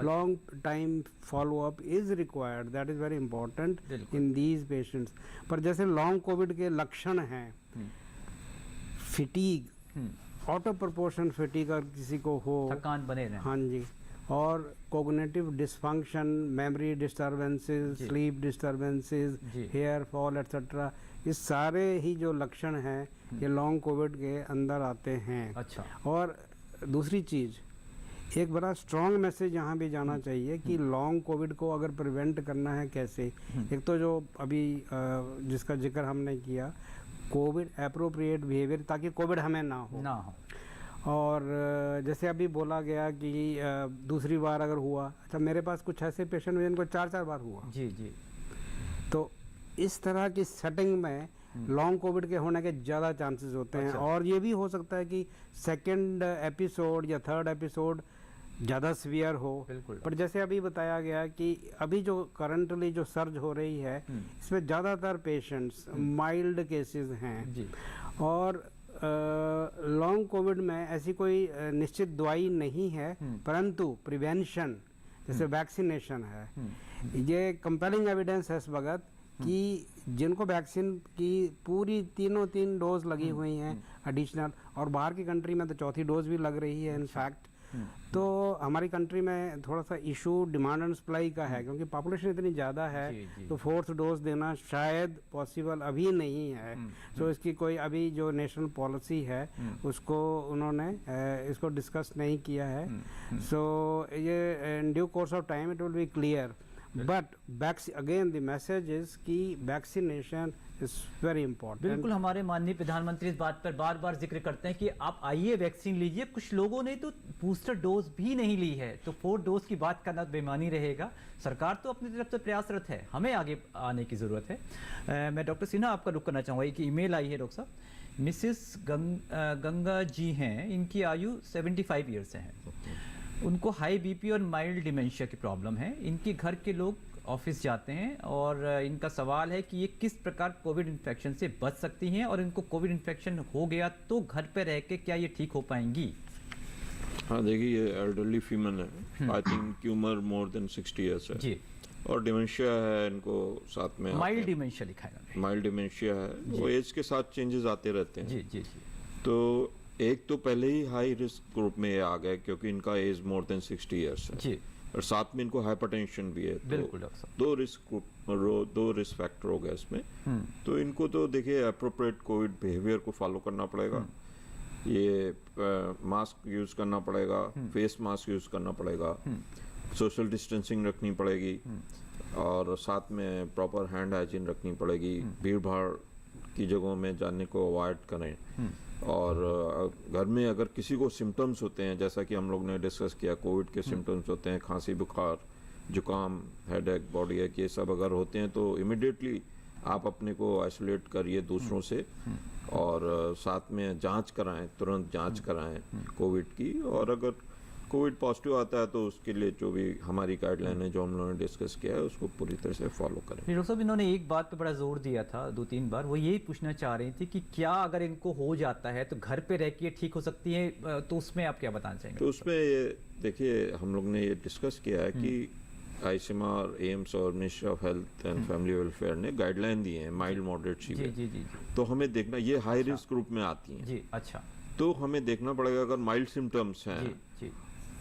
long time follow up is required, that is very important in these patients. पर जैसे लॉन्ग कोविड के लक्षण हैं, फिटीग, ऑटो प्रोपोर्शन फिटीग अगर किसी को हो, थकान बने रहे, हाँ जी, और cognitive dysfunction, memory disturbances, sleep disturbances, hair fall etcetera, ये सारे ही जो लक्षण हैं ये लॉन्ग कोविड के अंदर आते हैं। अच्छा। और दूसरी चीज़, एक बड़ा स्ट्रॉन्ग मैसेज यहाँ भी जाना चाहिए कि लॉन्ग कोविड को अगर प्रिवेंट करना है कैसे। एक तो जो अभी जिसका जिक्र हमने किया, कोविड एप्रोप्रिएट बिहेवियर, ताकि कोविड हमें ना हो। और जैसे अभी बोला गया कि दूसरी बार अगर हुआ, अच्छा मेरे पास कुछ ऐसे पेशेंट हुए जिनको 4 बार हुआ। जी जी। तो इस तरह की सेटिंग में लॉन्ग कोविड के होने के ज़्यादा चांसेस होते हैं। और ये भी हो सकता है कि सेकंड एपिसोड या थर्ड एपिसोड ज़्यादा सीवियर हो। पर जैसे अभी बताया गया कि अभी जो करंटली जो सर्ज हो रही है इसमें ज़्यादातर पेशेंट्स माइल्ड केसेस हैं। और लॉन्ग कोविड में ऐसी कोई निश्चित दवाई नहीं है, परंतु प्रिवेंशन जैसे वैक्सीनेशन है। ये कंपेलिंग एविडेंस है इस वक्त कि जिनको वैक्सीन की पूरी 3 डोज लगी हुई हैं एडिशनल, और बाहर की कंट्री में तो 4थी डोज भी लग रही है इनफैक्ट। तो हमारी कंट्री में थोड़ा सा इशू डिमांड एंड सप्लाई का है, क्योंकि पॉपुलेशन इतनी ज़्यादा है। तो 4th डोज देना शायद पॉसिबल अभी नहीं है। तो इसकी कोई अभी जो नेशनल पॉलिसी है उसको उन्होंने इसको डिस्कस नहीं किया है। सो ये in due course of time it will be clear. But again the message is कि वैक्सीनेशन इज वेरी इंपॉर्टेंट। बिल्कुल, हमारे माननीय प्रधानमंत्री इस बात पर बार बार जिक्र करते हैं कि आप आइए वैक्सीन लीजिए। कुछ लोगों ने तो बूस्टर डोज भी नहीं ली है, तो 4th डोज की बात करना बेमानी रहेगा। सरकार तो अपनी तरफ से प्रयासरत है, हमें आगे आने की ज़रूरत है। मैं डॉक्टर सिन्हा आपका रुख करना चाहूँगा कि ईमेल आई है डॉक्टर साहब। मिसिस गंगा जी हैं, इनकी आयु 75 ईयर्स से है। उनको हाई बीपी और माइल्ड डिमेंशिया की प्रॉब्लम है। इनके घर के लोग ऑफिस जाते हैं और इनका सवाल है कि ये किस प्रकार कोविड इन्फेक्शन से बच सकती हैं, और इनको कोविड इन्फेक्शन हो गया तो घर पे रह के क्या ये ठीक हो पाएंगी? हाँ देखिए, ये एल्डरली फीमेल है, आई थिंक उम्र मोर देन 60 ईयर्स है जी, और डिमेंशिया है इनको साथ में। माइल्ड डिमेंशिया लिखा है, माइल्ड डिमेंशिया है। वो एज के साथ चेंजेस आते रहते हैं। जी जी जी। तो एक तो पहले ही हाई रिस्क ग्रुप में आ गए क्योंकि इनका एज मोर देन 60 ईयर्स है जी, और साथ में इनको हाइपरटेंशन भी है। बिल्कुल डॉक्टर साहब, 2 रिस्क फैक्टर हो गए इसमें। तो इनको तो देखिए अप्रोप्रिएट कोविड बिहेवियर को फॉलो करना पड़ेगा। ये मास्क यूज़ करना पड़ेगा, फेस मास्क यूज़ करना पड़ेगा, सोशल डिस्टेंसिंग रखनी पड़ेगी और साथ में प्रॉपर हैंड हाइजीन रखनी पड़ेगी। भीड़ भाड़ की जगहों में जाने को अवॉइड करें। और घर में अगर किसी को सिम्टम्स होते हैं, जैसा कि हम लोग ने डिस्कस किया, कोविड के सिम्टम्स होते हैं, खांसी, बुखार, जुकाम, हेडेक, बॉडी एक, ये सब अगर होते हैं तो इमिडिएटली आप अपने को आइसोलेट करिए दूसरों से और साथ में जांच कराएं, तुरंत जांच कराएं कोविड की। और अगर कोविड पॉजिटिव आता है तो उसके लिए जो भी हमारी गाइडलाइन है जो हम लोगों ने डिस्कस किया है उसको पूरी तरह से फॉलो करें। डॉक्टर साहब, इन्होंने एक बात पे बड़ा जोर दिया था 2-3 बार, वो यही पूछना चाह रही थी कि क्या अगर इनको हो जाता है तो घर पे रह के ठीक हो सकती है, तो उसमें आप क्या बताना चाहेंगे? तो उसमें ये देखिए, हम लोग ने ये डिस्कस किया है कि आईसीएमआर, एम्स और ministry of health and family welfare ने गाइडलाइन दी है माइल्ड मॉडरेट सीवियर। जी। तो हमें देखना, ये हाई रिस्क ग्रुप में आती हैं। जी, अच्छा। तो हमें देखना पड़ेगा अगर माइल्ड सिम्टम्स हैं जी।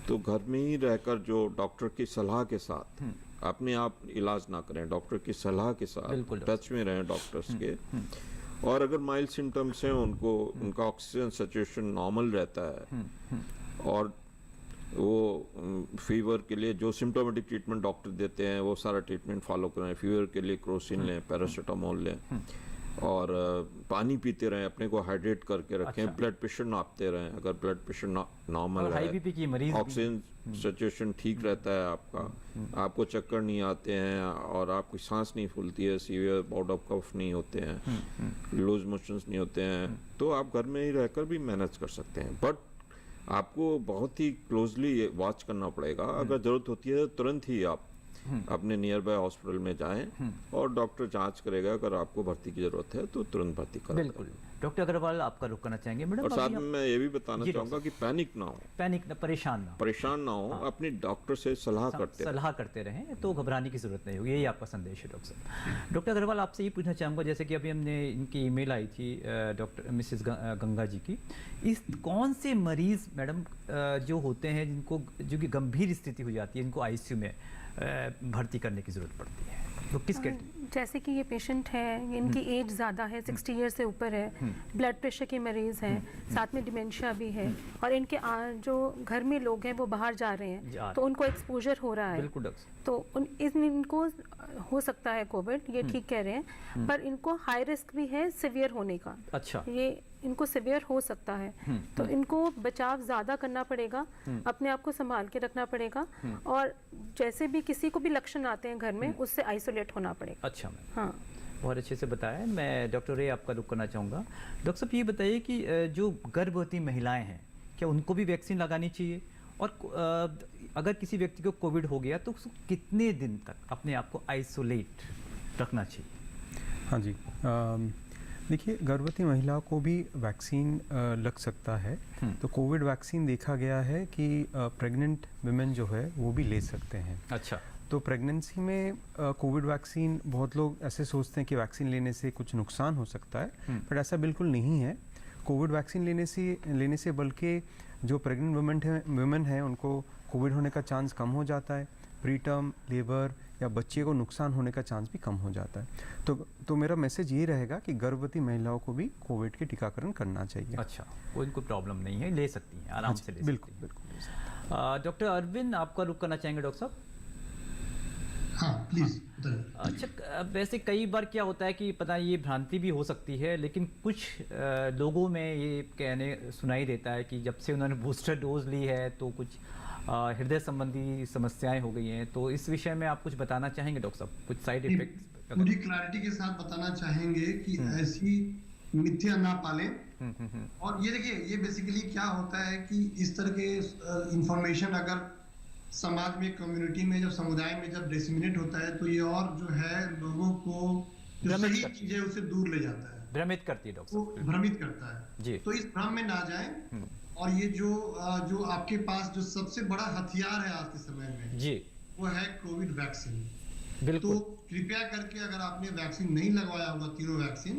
तो घर में ही रहकर जो डॉक्टर की सलाह के साथ अपने आप इलाज ना करें, डॉक्टर की सलाह के साथ टच में रहें डॉक्टर्स के। और अगर माइल्ड सिम्टम्स हैं, उनका ऑक्सीजन सैचुरेशन नॉर्मल रहता है और वो फीवर के लिए जो सिम्टोमेटिक ट्रीटमेंट डॉक्टर देते हैं वो सारा ट्रीटमेंट फॉलो करें। फीवर के लिए क्रोसिन लें, पैरासीटामोल लें और पानी पीते रहें, अपने को हाइड्रेट करके रखें। अच्छा। ब्लड प्रेशर नापते रहें, अगर blood pressure normal high BP की मरीज, ऑक्सीजन सैचुरेशन ठीक रहता है आपका, आपको चक्कर नहीं आते हैं और आपकी सांस नहीं फूलती है, सीवियर बाउट ऑफ कफ नहीं होते हैं, लूज मोशंस नहीं होते हैं, तो आप घर में ही रहकर भी मैनेज कर सकते हैं। बट आपको बहुत ही क्लोजली वॉच करना पड़ेगा। अगर जरूरत होती है तो तुरंत ही आप अपने नियर बाय हॉस्पिटल में जाएं और डॉक्टर जांच करेगा। अगर आपको भर्ती की जरूरत है तो तुरंत भर्ती करें। बिल्कुल। डॉक्टर अग्रवाल, आपका रुख करना चाहेंगे मैडम? और साथ में मैं ये भी बताना चाहूंगा कि पैनिक ना हो, परेशान ना हो, अपने डॉक्टर से सलाह करते रहें, तो घबराने की जरूरत नहीं होगी। यही आपका संदेश है डॉक्टर साहब। डॉक्टर अग्रवाल, आपसे ये पूछना चाहूँगा, जैसे कि अभी हमने इनकी ईमेल आई थी डॉक्टर मिसेस गंगा जी की, इस कौन से मरीज मैडम जो होते हैं जिनको जो कि गंभीर स्थिति हो जाती है, इनको आईसीयू में भर्ती करने की जरूरत पड़ती है, तो किस कैटेगरी? जैसे कि ये पेशेंट है, इनकी एज ज़्यादा है, 60 ईयर से ऊपर है, ब्लड प्रेशर के मरीज़ हैं, साथ में डिमेंशिया भी है, और इनके जो घर में लोग हैं वो बाहर जा रहे हैं, तो उनको एक्सपोजर हो रहा है। बिल्कुल। तो इनको हो सकता है कोविड, ये ठीक कह रहे हैं, पर इनको हाई रिस्क भी है सिवियर होने का। अच्छा। ये इनको सिवियर हो सकता है, तो इनको बचाव ज़्यादा करना पड़ेगा, अपने आप को संभाल के रखना पड़ेगा, और जैसे भी किसी को भी लक्षण आते हैं घर में, उससे आइसोलेट होना पड़ेगा। अच्छा मैम, हाँ, बहुत अच्छे से बताया। मैं डॉक्टर रे आपका रुख करना चाहूँगा। डॉक्टर साहब, ये बताइए कि जो गर्भवती महिलाएं हैं, क्या उनको भी वैक्सीन लगानी चाहिए? और अगर किसी व्यक्ति को कोविड हो गया तो उसको कितने दिन तक अपने आप को आइसोलेट रखना चाहिए? हाँ जी, देखिए, गर्भवती महिला को भी वैक्सीन लग सकता है। तो कोविड वैक्सीन देखा गया है कि प्रेग्नेंट वुमेन जो है वो भी ले सकते हैं। अच्छा। तो प्रेगनेंसी में कोविड वैक्सीन, बहुत लोग ऐसे सोचते हैं कि वैक्सीन लेने से कुछ नुकसान हो सकता है, पर ऐसा बिल्कुल नहीं है। कोविड वैक्सीन लेने से बल्कि जो प्रेग्नेंट वुमेन है उनको कोविड होने का चांस कम हो जाता है, प्री टर्म लेबर या बच्चे को नुकसान होने का चांस भी कम हो जाता है। तो मेरा मैसेज ये रहेगा कि गर्भवती महिलाओं को भी कोविड के टीकाकरण करना चाहिए। अच्छा, कोई इनको प्रॉब्लम नहीं है, ले सकती हैं, आराम से ले सकती हैं। बिल्कुल। डॉक्टर अरविंद, आपका रुख करना चाहेंगे डॉक्टर साहब? हाँ, प्लीज। अच्छा, वैसे कई बार क्या होता है कि पता ये भ्रांति भी हो सकती है, लेकिन कुछ लोगों में ये कहने सुनाई देता है कि जब से उन्होंने बूस्टर डोज ली है तो कुछ हृदय संबंधी समस्याएं हो गई हैं, तो इस विषय में आप कुछ बताना चाहेंगे डॉक्टर साहब? कुछ साइड इफेक्ट्स पूरी क्लैरिटी के साथ बताना चाहेंगे कि ऐसी मिथ्या ना पालें। और ये देखिए, ये बेसिकली क्या होता है कि इस तरह के इंफॉर्मेशन अगर समाज में, कम्युनिटी में, जब समुदाय में जब डिसमिनेट होता है तो ये और जो है लोगों को जो सही चीजें उससे दूर ले जाता है, भ्रमित करती है डॉक्टर साहब, भ्रमित करता है जी। तो इस भ्रम में ना जाएं। और ये जो आपके पास जो सबसे बड़ा हथियार है आज के समय में जी, वो है कोविड वैक्सीन। तो कृपया करके अगर आपने वैक्सीन नहीं लगवाया होगा, तीनों वैक्सीन,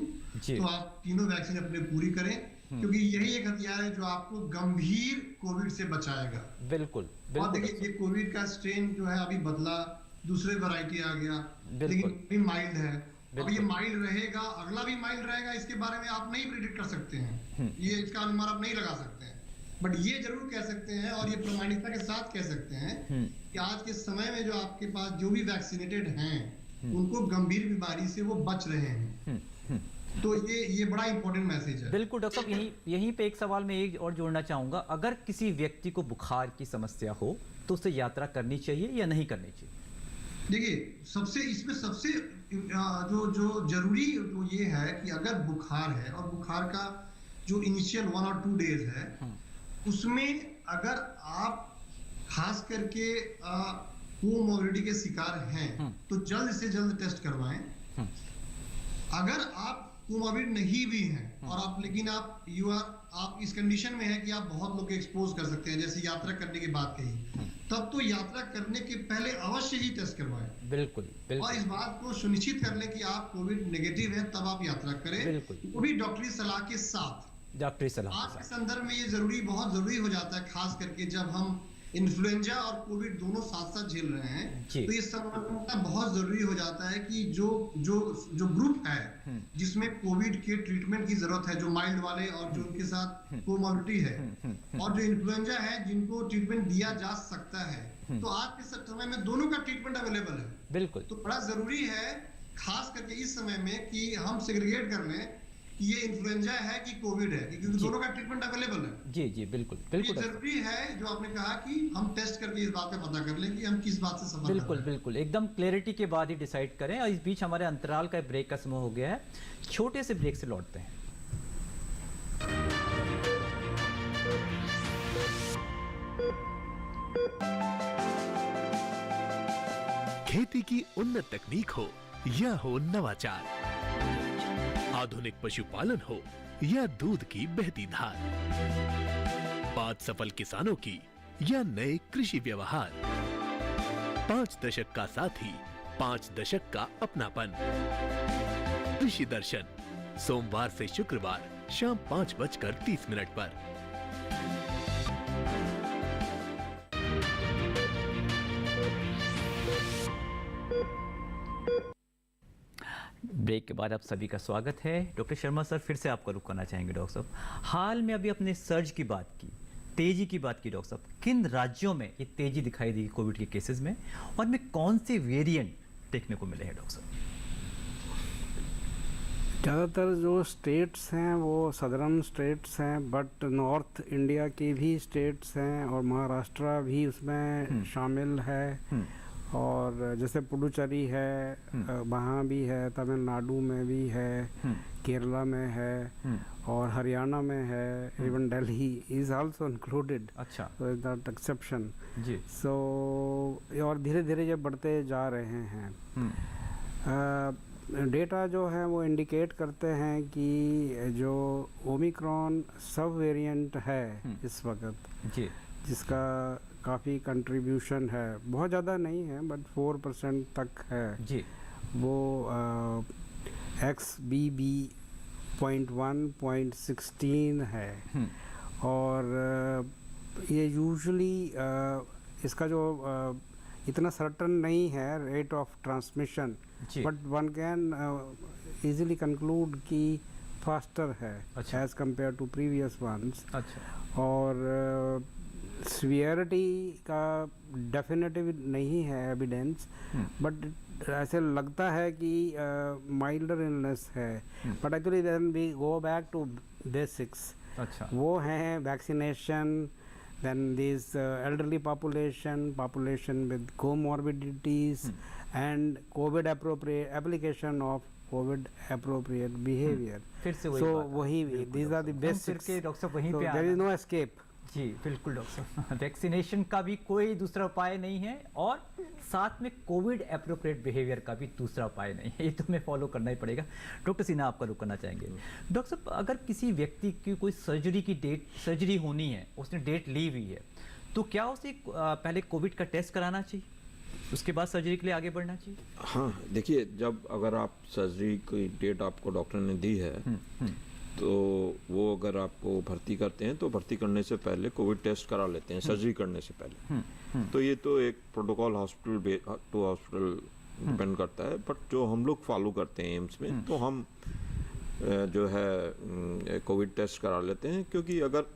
तो आप तीनों वैक्सीन अपने पूरी करें, क्योंकि यही एक हथियार है जो आपको गंभीर कोविड से बचाएगा। बिल्कुल। और देखिए, ये कोविड का स्ट्रेन जो है अभी बदला, दूसरे वैरायटी आ गया, लेकिन भी माइल्ड है, अब ये माइल्ड रहेगा, अगला भी माइल्ड रहेगा, इसके बारे में आप नहीं प्रिडिक्ट कर सकते हैं, ये इसका अनुमान आप नहीं लगा सकते हैं, बट ये जरूर कह सकते हैं और ये प्रामाणिकता के साथ कह सकते हैं कि आज के समय में जो आपके पास जो भी वैक्सीनेटेड हैं उनको गंभीर बीमारी से वो बच रहे हैं। तो ये बड़ा इंपॉर्टेंट मैसेज है। बिल्कुल डॉक्टर साहब, यहीं पे एक सवाल मैं एक और जोड़ना चाहूंगा, अगर किसी व्यक्ति को बुखार की समस्या हो तो उसे यात्रा करनी चाहिए या नहीं करनी चाहिए? देखिए, इसमें सबसे जो जरूरी तो ये है कि अगर बुखार है और बुखार का जो इनिशियल 1 और 2 डेज है उसमें अगर आप खास करके कोमोर्बिडिटी के शिकार हैं तो जल्द से जल्द टेस्ट करवाएं। अगर आप कोमोर्बिड नहीं भी हैं और आप इस कंडीशन में है कि आप बहुत लोग एक्सपोज कर सकते हैं, जैसे यात्रा करने की बात कही, तब तो यात्रा करने के पहले अवश्य ही टेस्ट करवाएं। बिल्कुल। और इस बात को सुनिश्चित कर लें कि आप कोविड नेगेटिव है, तब आप यात्रा करें, वो भी डॉक्टरी सलाह के साथ। आज के संदर्भ में ये बहुत जरूरी हो जाता है, खास करके जब हम इन्फ्लुएंजा और कोविड दोनों साथ साथ झेल रहे हैं, तो ये समझना बहुत जरूरी हो जाता है कि जो ग्रुप है जिसमें कोविड के ट्रीटमेंट की जरूरत है, जो माइल्ड वाले और जो उनके साथ कोमोर्बिडिटी है, और जो इन्फ्लुएंजा है जिनको ट्रीटमेंट दिया जा सकता है, तो आज के समय में दोनों का ट्रीटमेंट अवेलेबल है। बिल्कुल। तो बड़ा जरूरी है खास करके इस समय में कि हम सेग्रीगेट कर लें कि ये इन्फ्लुएंजा है कि कोविड है, क्योंकि दोनों का ट्रीटमेंट अवेलेबल है। जी बिल्कुल। ये जरूरी है जो आपने कहा कि हम टेस्ट करके इस बात पे पता कर लें कि हम किस बात से सफर कर रहे हैं। बिल्कुल एकदम क्लैरिटी के बाद ही डिसाइड करें। और इस बीच हमारे अंतराल का ब्रेक का समय हो गया है, छोटे से ब्रेक से लौटते हैं। खेती की उन्नत तकनीक हो या हो नवाचार, आधुनिक पशुपालन हो या दूध की बहती धार, 5 सफल किसानों की या नए कृषि व्यवहार, 5 दशक का साथी, 5 दशक का अपनापन। कृषि दर्शन सोमवार से शुक्रवार शाम 5:30 पर। ब्रेक के बाद आप सभी का स्वागत है। डॉक्टर शर्मा सर, फिर से आपका रुख करना चाहेंगे। डॉक्टर साहब, हाल में अभी अपने सर्ज की बात की, तेजी की बात की, डॉक्टर साहब किन राज्यों में ये तेजी दिखाई दी कोविड के केसेस में, और में कौन से वेरिएंट देखने को मिले हैं डॉक्टर साहब? ज़्यादातर जो स्टेट्स हैं वो सदर्न स्टेट्स हैं, बट नॉर्थ इंडिया की भी स्टेट्स हैं और महाराष्ट्र भी उसमें शामिल है, और जैसे पुडुचेरी है वहाँ भी है, तमिलनाडु में भी है, केरला में है और हरियाणा में है, even Delhi is also included. अच्छा, तो इज नॉट एक्सेप्शन जी। सो और धीरे धीरे ये बढ़ते जा रहे हैं। डेटा जो है वो इंडिकेट करते हैं कि जो ओमिक्रॉन सब वेरिएंट है इस वक्त जी, जिसका काफ़ी कंट्रीब्यूशन है, बहुत ज़्यादा नहीं है बट 4% तक है जी, वो XBB.1.16 है। और ये यूजुअली इसका जो इतना सर्टन नहीं है rate of transmission, but one can easily conclude कि फास्टर है as compare to previous ones. अच्छा, और सीवियरिटी का डेफिनेटिव नहीं है एविडेंस, बट ऐसे लगता है कि माइल्डर इलनेस है, but actually then we go back to basics. अच्छा, वो हैं vaccination, then this elderly population with comorbidities and COVID appropriate application of COVID appropriate behavior. फिर से वही these are the basics. So there is no escape. जी बिल्कुल doctor साहब, vaccination का भी कोई दूसरा उपाय नहीं है और साथ में कोविड एप्रोप्रिएट बिहेवियर का भी दूसरा उपाय नहीं है, ये तो हमें फॉलो करना ही पड़ेगा। डॉक्टर सिन्हा, आपका रुक करना चाहेंगे। डॉक्टर साहब, अगर किसी व्यक्ति की कोई सर्जरी होनी है, उसने डेट ली हुई है, तो क्या उसे पहले कोविड का टेस्ट कराना चाहिए, उसके बाद सर्जरी के लिए आगे बढ़ना चाहिए? हाँ, देखिए, जब अगर आप सर्जरी की डेट आपको डॉक्टर ने दी है तो वो अगर आपको भर्ती करते हैं तो भर्ती करने से पहले कोविड टेस्ट करा लेते हैं सर्जरी करने से पहले। तो ये तो एक protocol hospital to hospital depend करता है, बट जो हम लोग फॉलो करते हैं एम्स में, तो हम जो है कोविड टेस्ट करा लेते हैं, क्योंकि अगर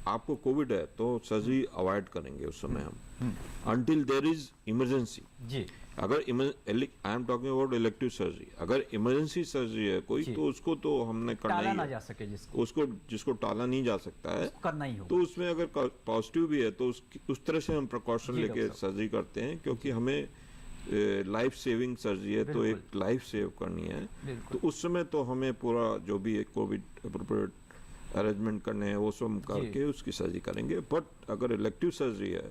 आपको कोविड है तो सर्जरी अवॉइड करेंगे उस समय हम, अनटिल देयर इज इमरजेंसी जी। अगर I am talking about elective surgery, अगर इमरजेंसी सर्जरी है कोई, तो उसको तो हमने करना टाला ही ना है। जा सके जिसको, जिसको टाला नहीं जा सकता है, करना ही होगा। तो उसमें अगर पॉजिटिव भी है तो उस तरह से हम प्रिकॉशन जी, लेके डॉक्टर सर्जरी करते हैं, क्योंकि हमें लाइफ सेविंग सर्जरी है, तो एक लाइफ सेव करनी है, तो उस समय तो हमें पूरा जो भी कोविड अप्रोप्रिएट अरेंजमेंट करने हैं वो सब करके उसकी सर्जरी करेंगे। बट अगर इलेक्टिव सर्जरी है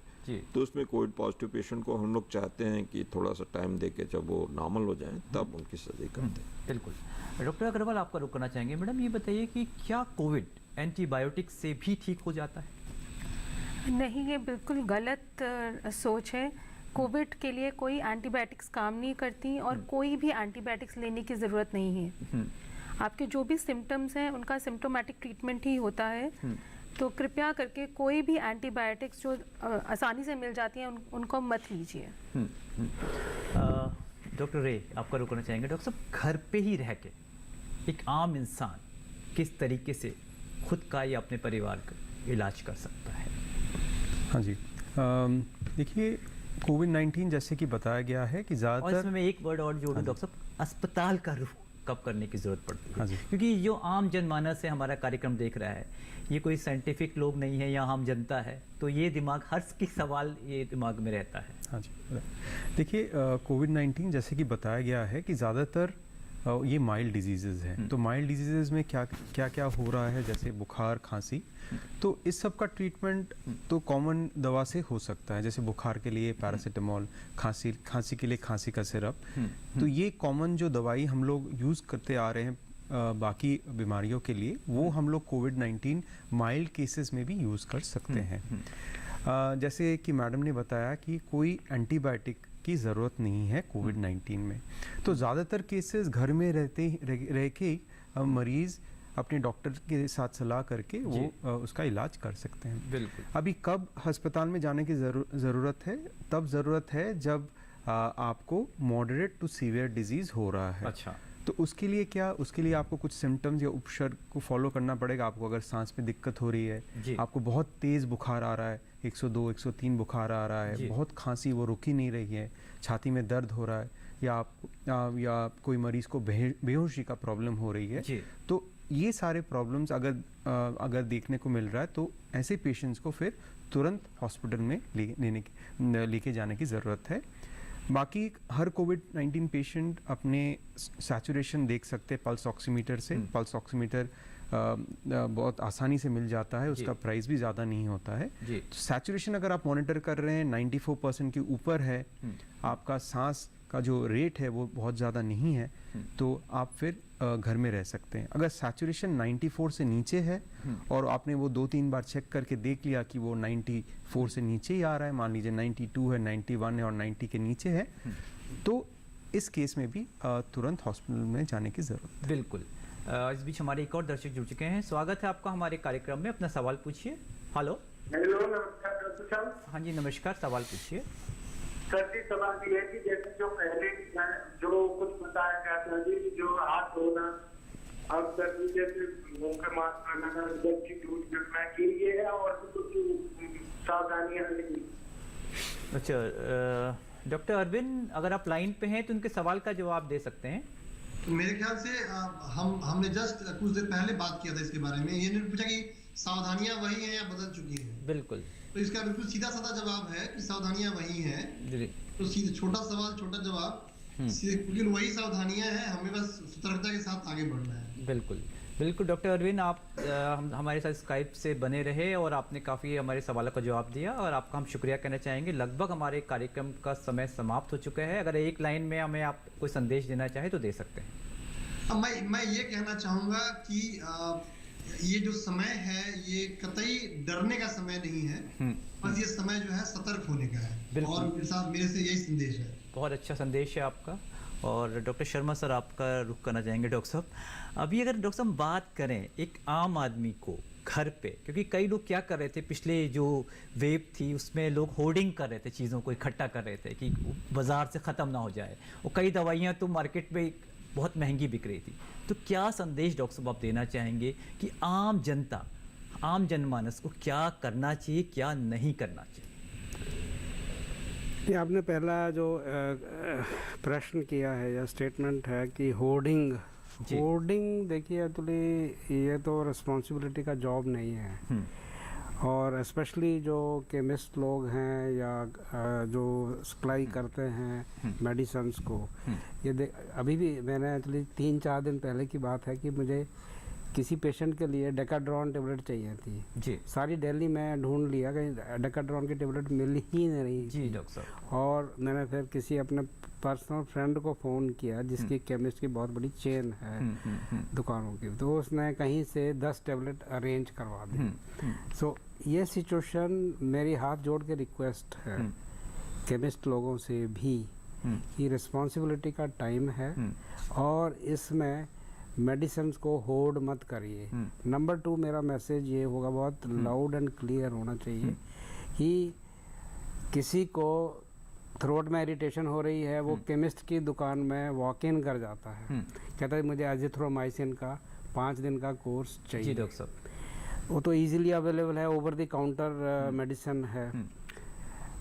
तो उसमें कोविड पॉजिटिव पेशेंट को हम लोग चाहते हैं कि थोड़ा सा टाइम देके जब वो नॉर्मल हो जाए तब उनकी सर्जरी करते हैं। बिल्कुल। डॉक्टर अग्रवाल, आपका रुक करना चाहेंगे। मैडम ये बताइए कि क्या कोविड एंटीबायोटिक से भी ठीक हो जाता है? नहीं, ये बिल्कुल गलत सोच है। कोविड के लिए कोई एंटीबायोटिक्स काम नहीं करती और कोई भी एंटीबायोटिक्स लेने की ज़रूरत नहीं है। आपके जो भी सिम्टम्स हैं उनका सिम्टोमेटिक ट्रीटमेंट ही होता है। तो कृपया करके कोई भी एंटीबायोटिक्स जो आसानी से मिल जाती हैं उनको मत लीजिए। डॉक्टर रे, आपका रुक करना चाहेंगे। डॉक्टर साहब, घर पे ही रह के एक आम इंसान किस तरीके से खुद का या अपने परिवार का इलाज कर सकता है? हाँ जी, देखिए कोविड-19 जैसे कि बताया गया है कि ज़्यादातर, इसमें मैं एक वर्ड और जोड़ूं डॉक्टर साहब, अस्पताल का रुख कब करने की ज़रूरत पड़ती है? हाँ जी। क्योंकि जो आम जनमानस से हमारा कार्यक्रम देख रहा है, ये कोई साइंटिफिक लोग नहीं है या आम जनता है, तो ये दिमाग हर की सवाल ये दिमाग में रहता है। हाँ जी, देखिए कोविड-19 जैसे कि बताया गया है कि ज़्यादातर ये माइल्ड डिजीज़ेज़ हैं। तो माइल्ड डिजीज़ेज़ में क्या क्या हो रहा है, जैसे बुखार, खांसी, तो इस सब का ट्रीटमेंट तो कॉमन दवा से हो सकता है, जैसे बुखार के लिए पैरासीटामोल, खांसी के लिए खांसी का सिरप। तो ये कॉमन जो दवाई हम लोग यूज़ करते आ रहे हैं बाकी बीमारियों के लिए, वो हम लोग कोविड-19 माइल्ड केसेस में भी यूज़ कर सकते हैं। जैसे कि मैडम ने बताया कि कोई एंटीबायोटिक की ज़रूरत नहीं है कोविड-19 में। तो ज़्यादातर केसेस घर में रह के मरीज़ अपने डॉक्टर के साथ सलाह करके वो उसका इलाज कर सकते हैं। बिल्कुल। अभी कब अस्पताल में जाने की ज़रूरत है? तब ज़रूरत है जब आपको मॉडरेट टू सीवियर डिजीज़ हो रहा है। अच्छा। तो उसके लिए आपको कुछ सिम्टम्स या उपचार को फॉलो करना पड़ेगा। आपको अगर सांस में दिक्कत हो रही है, आपको बहुत तेज़ बुखार आ रहा है, 102, 103 बुखार आ रहा है, बहुत खांसी वो रुक ही नहीं रही है, छाती में दर्द हो रहा है, या कोई मरीज़ को बेहोशी का प्रॉब्लम हो रही है, तो ये सारे प्रॉब्लम्स अगर देखने को मिल रहा है तो ऐसे पेशेंट्स को फिर तुरंत हॉस्पिटल में लेके जाने की ज़रूरत है। बाकी हर कोविड-19 पेशेंट अपने सैचुरेशन देख सकते हैं पल्स ऑक्सीमीटर से। पल्स ऑक्सीमीटर बहुत आसानी से मिल जाता है, उसका प्राइस भी ज़्यादा नहीं होता है। तो सैचुरेशन अगर आप मॉनिटर कर रहे हैं 94% के ऊपर है, आपका सांस का जो रेट है वो बहुत ज़्यादा नहीं है, तो आप फिर घर में रह सकते हैं। अगर सैचुरेशन 94 से नीचे है और आपने वो 2-3 बार चेक करके देख लिया कि वो 94 से नीचे ही आ रहा है, मान लीजिए 92 है, 91 है और 90 के नीचे है, तो इस केस में भी तुरंत हॉस्पिटल में जाने की ज़रूरत है। बिल्कुल। इस बीच हमारे एक और दर्शक जुड़ चुके हैं। स्वागत है आपका हमारे कार्यक्रम में। अपना सवाल पूछिए। हेलो। हेलो, नमस्कार डॉक्टर साहब। हाँ जी, नमस्कार। सवाल पूछिए। सर जी, सवाल ये है कि जैसे जो पहले जो कुछ बताया गया था जी, जो हाथ धोना, अब सर जी जैसे मुंह का मास्क लगाना, बच्ची दूध रखना, कि ये है और कुछ सावधानियां लेनी। अच्छा, डॉक्टर अरविंद, अगर आप लाइन पे हैं तो उनके सवाल का जवाब दे सकते हैं। तो मेरे ख्याल से हमने जस्ट कुछ देर पहले बात किया था इसके बारे में। ये नहीं पूछा कि सावधानियां वही हैं या बदल चुकी हैं। बिल्कुल। तो इसका बिल्कुल सीधा साधा जवाब है कि सावधानियां वही हैं। तो सीधा छोटा सवाल छोटा जवाब, क्योंकि वही सावधानियां हैं, हमें बस सतर्कता के साथ आगे बढ़ना है। बिल्कुल बिल्कुल। डॉक्टर अरविंद, आप हमारे साथ स्काइप से बने रहे और आपने काफ़ी हमारे सवालों का जवाब दिया और आपका हम शुक्रिया कहना चाहेंगे। लगभग हमारे कार्यक्रम का समय समाप्त हो चुका है। अगर एक लाइन में हमें आप कोई संदेश देना चाहे तो दे सकते हैं। मैं ये कहना चाहूँगा कि ये जो समय है ये कतई डरने का समय नहीं है, बस ये समय जो है सतर्क होने का है। और मेरे से यही संदेश है। बहुत अच्छा संदेश है आपका। और डॉक्टर शर्मा सर, आपका रुख करना चाहेंगे। डॉक्टर साहब, अभी अगर डॉक्टर साहब बात करें एक आम आदमी को घर पे, क्योंकि कई लोग क्या कर रहे थे, पिछले जो वेव थी उसमें लोग होर्डिंग कर रहे थे, चीज़ों को इकट्ठा कर रहे थे कि बाज़ार से ख़त्म ना हो जाए, और कई दवाइयाँ तो मार्केट में बहुत महंगी बिक रही थी। तो क्या संदेश डॉक्टर साहब आप देना चाहेंगे कि आम जनता, आम जनमानस को क्या करना चाहिए, क्या नहीं करना चाहिए? ये आपने पहला जो प्रश्न किया है या स्टेटमेंट है कि होर्डिंग, देखिए एक्चुअली ये तो रिस्पॉन्सिबिलिटी का जॉब नहीं है, और स्पेशली जो केमिस्ट लोग हैं या जो सप्लाई करते हैं मेडिसिन्स को, ये अभी भी मैंने एक्चुअली 3-4 दिन पहले की बात है कि मुझे किसी पेशेंट के लिए डेकाड्रॉन टेबलेट चाहिए थी जी। सारी दिल्ली में ढूंढ लिया, कहीं डेकाड्रॉन की टेबलेट मिल ही नहीं रही जी डॉक्टर साहब। और मैंने फिर किसी अपने पर्सनल फ्रेंड को फ़ोन किया जिसकी केमिस्ट की बहुत बड़ी चेन है दुकानों की, तो उसने कहीं से 10 टेबलेट अरेंज करवा दी। सो ये सिचुएशन, मेरी हाथ जोड़ के रिक्वेस्ट है केमिस्ट लोगों से भी कि रिस्पॉन्सिबिलिटी का टाइम है और इसमें मेडिसिन्स को होर्ड मत करिए। नंबर 2 मेरा मैसेज ये होगा, बहुत लाउड एंड क्लियर होना चाहिए कि किसी को थ्रोट में इरिटेशन हो रही है, वो केमिस्ट की दुकान में वॉक इन कर जाता है, कहता है मुझे एजिथ्रोमाइसिन का 5 दिन का कोर्स चाहिए जी डॉक्टर साहब। वो तो इजीली अवेलेबल है, ओवर द काउंटर मेडिसिन है।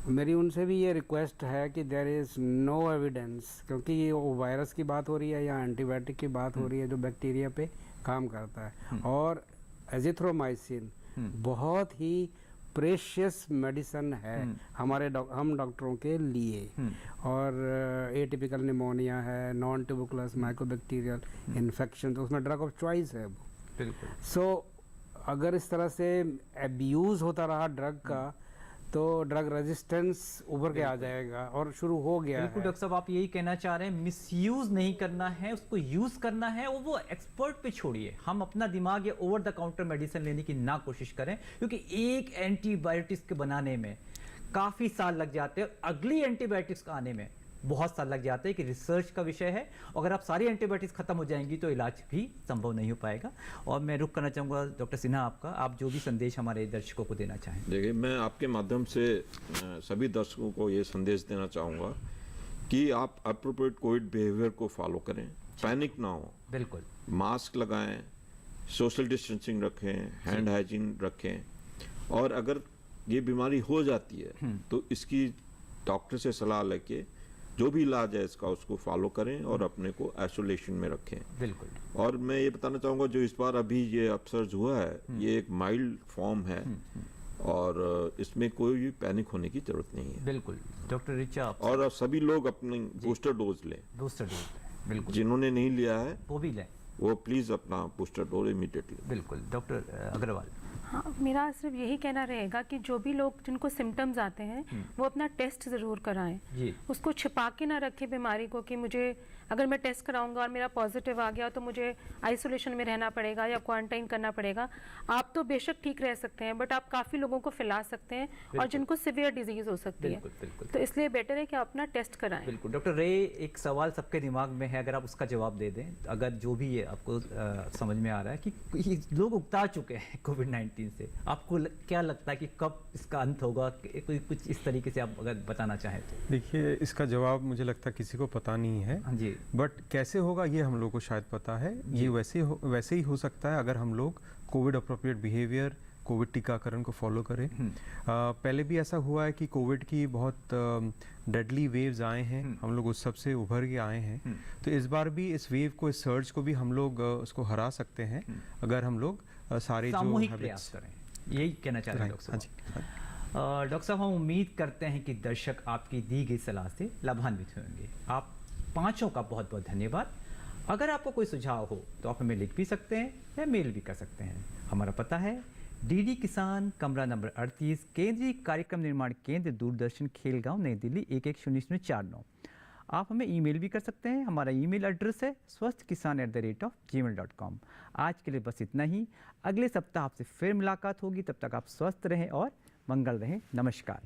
मेरी उनसे भी ये रिक्वेस्ट है कि देयर इज़ नो एविडेंस, क्योंकि ये वायरस की बात हो रही है या एंटीबायोटिक की बात हो रही है जो बैक्टीरिया पे काम करता है, और एजिथ्रोमाइसिन बहुत ही प्रेशियस मेडिसिन है हम डॉक्टरों के लिए। और एटिपिकल निमोनिया है, नॉन ट्यूबरकुलस माइकोबैक्टीरियल इन्फेक्शन, तो उसमें ड्रग ऑफ चॉइस है वो। सो अगर इस तरह से एब्यूज़ होता रहा ड्रग का तो ड्रग रेजिस्टेंस उभर के आ जाएगा, और शुरू हो गया बिल्कुल डॉक्टर साहब, आप यही कहना चाह रहे हैं, मिसयूज नहीं करना है, उसको यूज करना है, और वो एक्सपर्ट पे छोड़िए। हम अपना दिमाग या ओवर द काउंटर मेडिसिन लेने की ना कोशिश करें, क्योंकि एक एंटीबायोटिक्स के बनाने में काफ़ी साल लग जाते हैं, अगली एंटीबायोटिक्स का आने में बहुत साल लग जाते हैं, कि रिसर्च का विषय है। अगर आप सारी एंटीबायोटिक्स खत्म हो जाएंगी तो इलाज भी संभव नहीं हो पाएगा। और मैं रुक करना चाहूँगा डॉक्टर सिन्हा आपका, आप जो भी संदेश हमारे दर्शकों को देना चाहें। देखिए, मैं आपके माध्यम से सभी दर्शकों को ये संदेश देना चाहूँगा कि आप अप्रोप्रिएट कोविड बिहेवियर को फॉलो करें, पैनिक ना हो, बिल्कुल मास्क लगाएं, सोशल डिस्टेंसिंग रखें, हैंड हाइजीन रखें, और अगर ये बीमारी हो जाती है तो इसकी डॉक्टर से सलाह लेके जो भी इलाज है इसका उसको फॉलो करें और अपने को आइसोलेशन में रखें। बिल्कुल। और मैं ये बताना चाहूँगा, जो इस बार अभी ये अपसर्ज हुआ है, ये एक माइल्ड फॉर्म है और इसमें कोई भी पैनिक होने की जरूरत नहीं है। बिल्कुल डॉक्टर रिचा। और सभी लोग अपने बूस्टर डोज लें। बूस्टर डोज बिल्कुल, जिन्होंने नहीं लिया है वो भी लें, वो प्लीज़ अपना बूस्टर डोज इमीडिएटली। बिल्कुल। डॉक्टर अग्रवाल। हाँ, मेरा सिर्फ यही कहना रहेगा कि जो भी लोग जिनको सिम्टम्स आते हैं वो अपना टेस्ट ज़रूर कराएं, उसको छिपा के ना रखें बीमारी को कि मुझे अगर मैं टेस्ट कराऊंगा और मेरा पॉजिटिव आ गया तो मुझे आइसोलेशन में रहना पड़ेगा या क्वारंटाइन करना पड़ेगा। आप तो बेशक ठीक रह सकते हैं, बट आप काफ़ी लोगों को फैला सकते हैं और जिनको सिवियर डिजीज हो सकती है, तो इसलिए बेटर है कि आप अपना टेस्ट कराएं। बिल्कुल। डॉक्टर रे, एक सवाल सबके दिमाग में है, अगर आप उसका जवाब दे दें, अगर जो भी ये आपको समझ में आ रहा है कि लोग उगता चुके हैं कोविड-19 से, आपको क्या लगता है कि कब इसका अंत होगा? कोई कुछ इस तरीके से आप अगर बताना चाहें तो। देखिए, इसका जवाब मुझे लगता है किसी को पता नहीं है जी, बट कैसे होगा ये हम लोग को शायद पता है। ये वैसे ही हो सकता है अगर हम लोग कोविड अप्रोप्रिएट बिहेवियर, कोविड टीकाकरण को फॉलो करें। पहले भी ऐसा हुआ है कि कोविड की बहुत डेडली वेव्स आए हैं, हम लोग उस सब से उभर के आए हैं, तो इस बार भी इस वेव को, इस सर्ज को भी हम लोग उसको हरा सकते हैं अगर हम लोग सारे जो प्रयास करें। यही कहना चाह रहे हैं डॉक्टर साहब। डॉक्टर साहब, हम उम्मीद करते हैं कि दर्शक आपकी दी गई सलाह से लाभान्वित होंगे। आप पांचों का बहुत बहुत धन्यवाद। अगर आपको कोई सुझाव हो तो आप हमें लिख भी सकते हैं या मेल भी कर सकते हैं। हमारा पता है डीडी किसान, कमरा नंबर 38, केंद्रीय कार्यक्रम निर्माण केंद्र, दूरदर्शन, खेलगांव, नई दिल्ली 110049। आप हमें ईमेल भी कर सकते हैं। हमारा ईमेल एड्रेस है swasthkisan@gmail.com। आज के लिए बस इतना ही। अगले सप्ताह आपसे फिर मुलाकात होगी। तब तक आप स्वस्थ रहें और मंगल रहें। नमस्कार।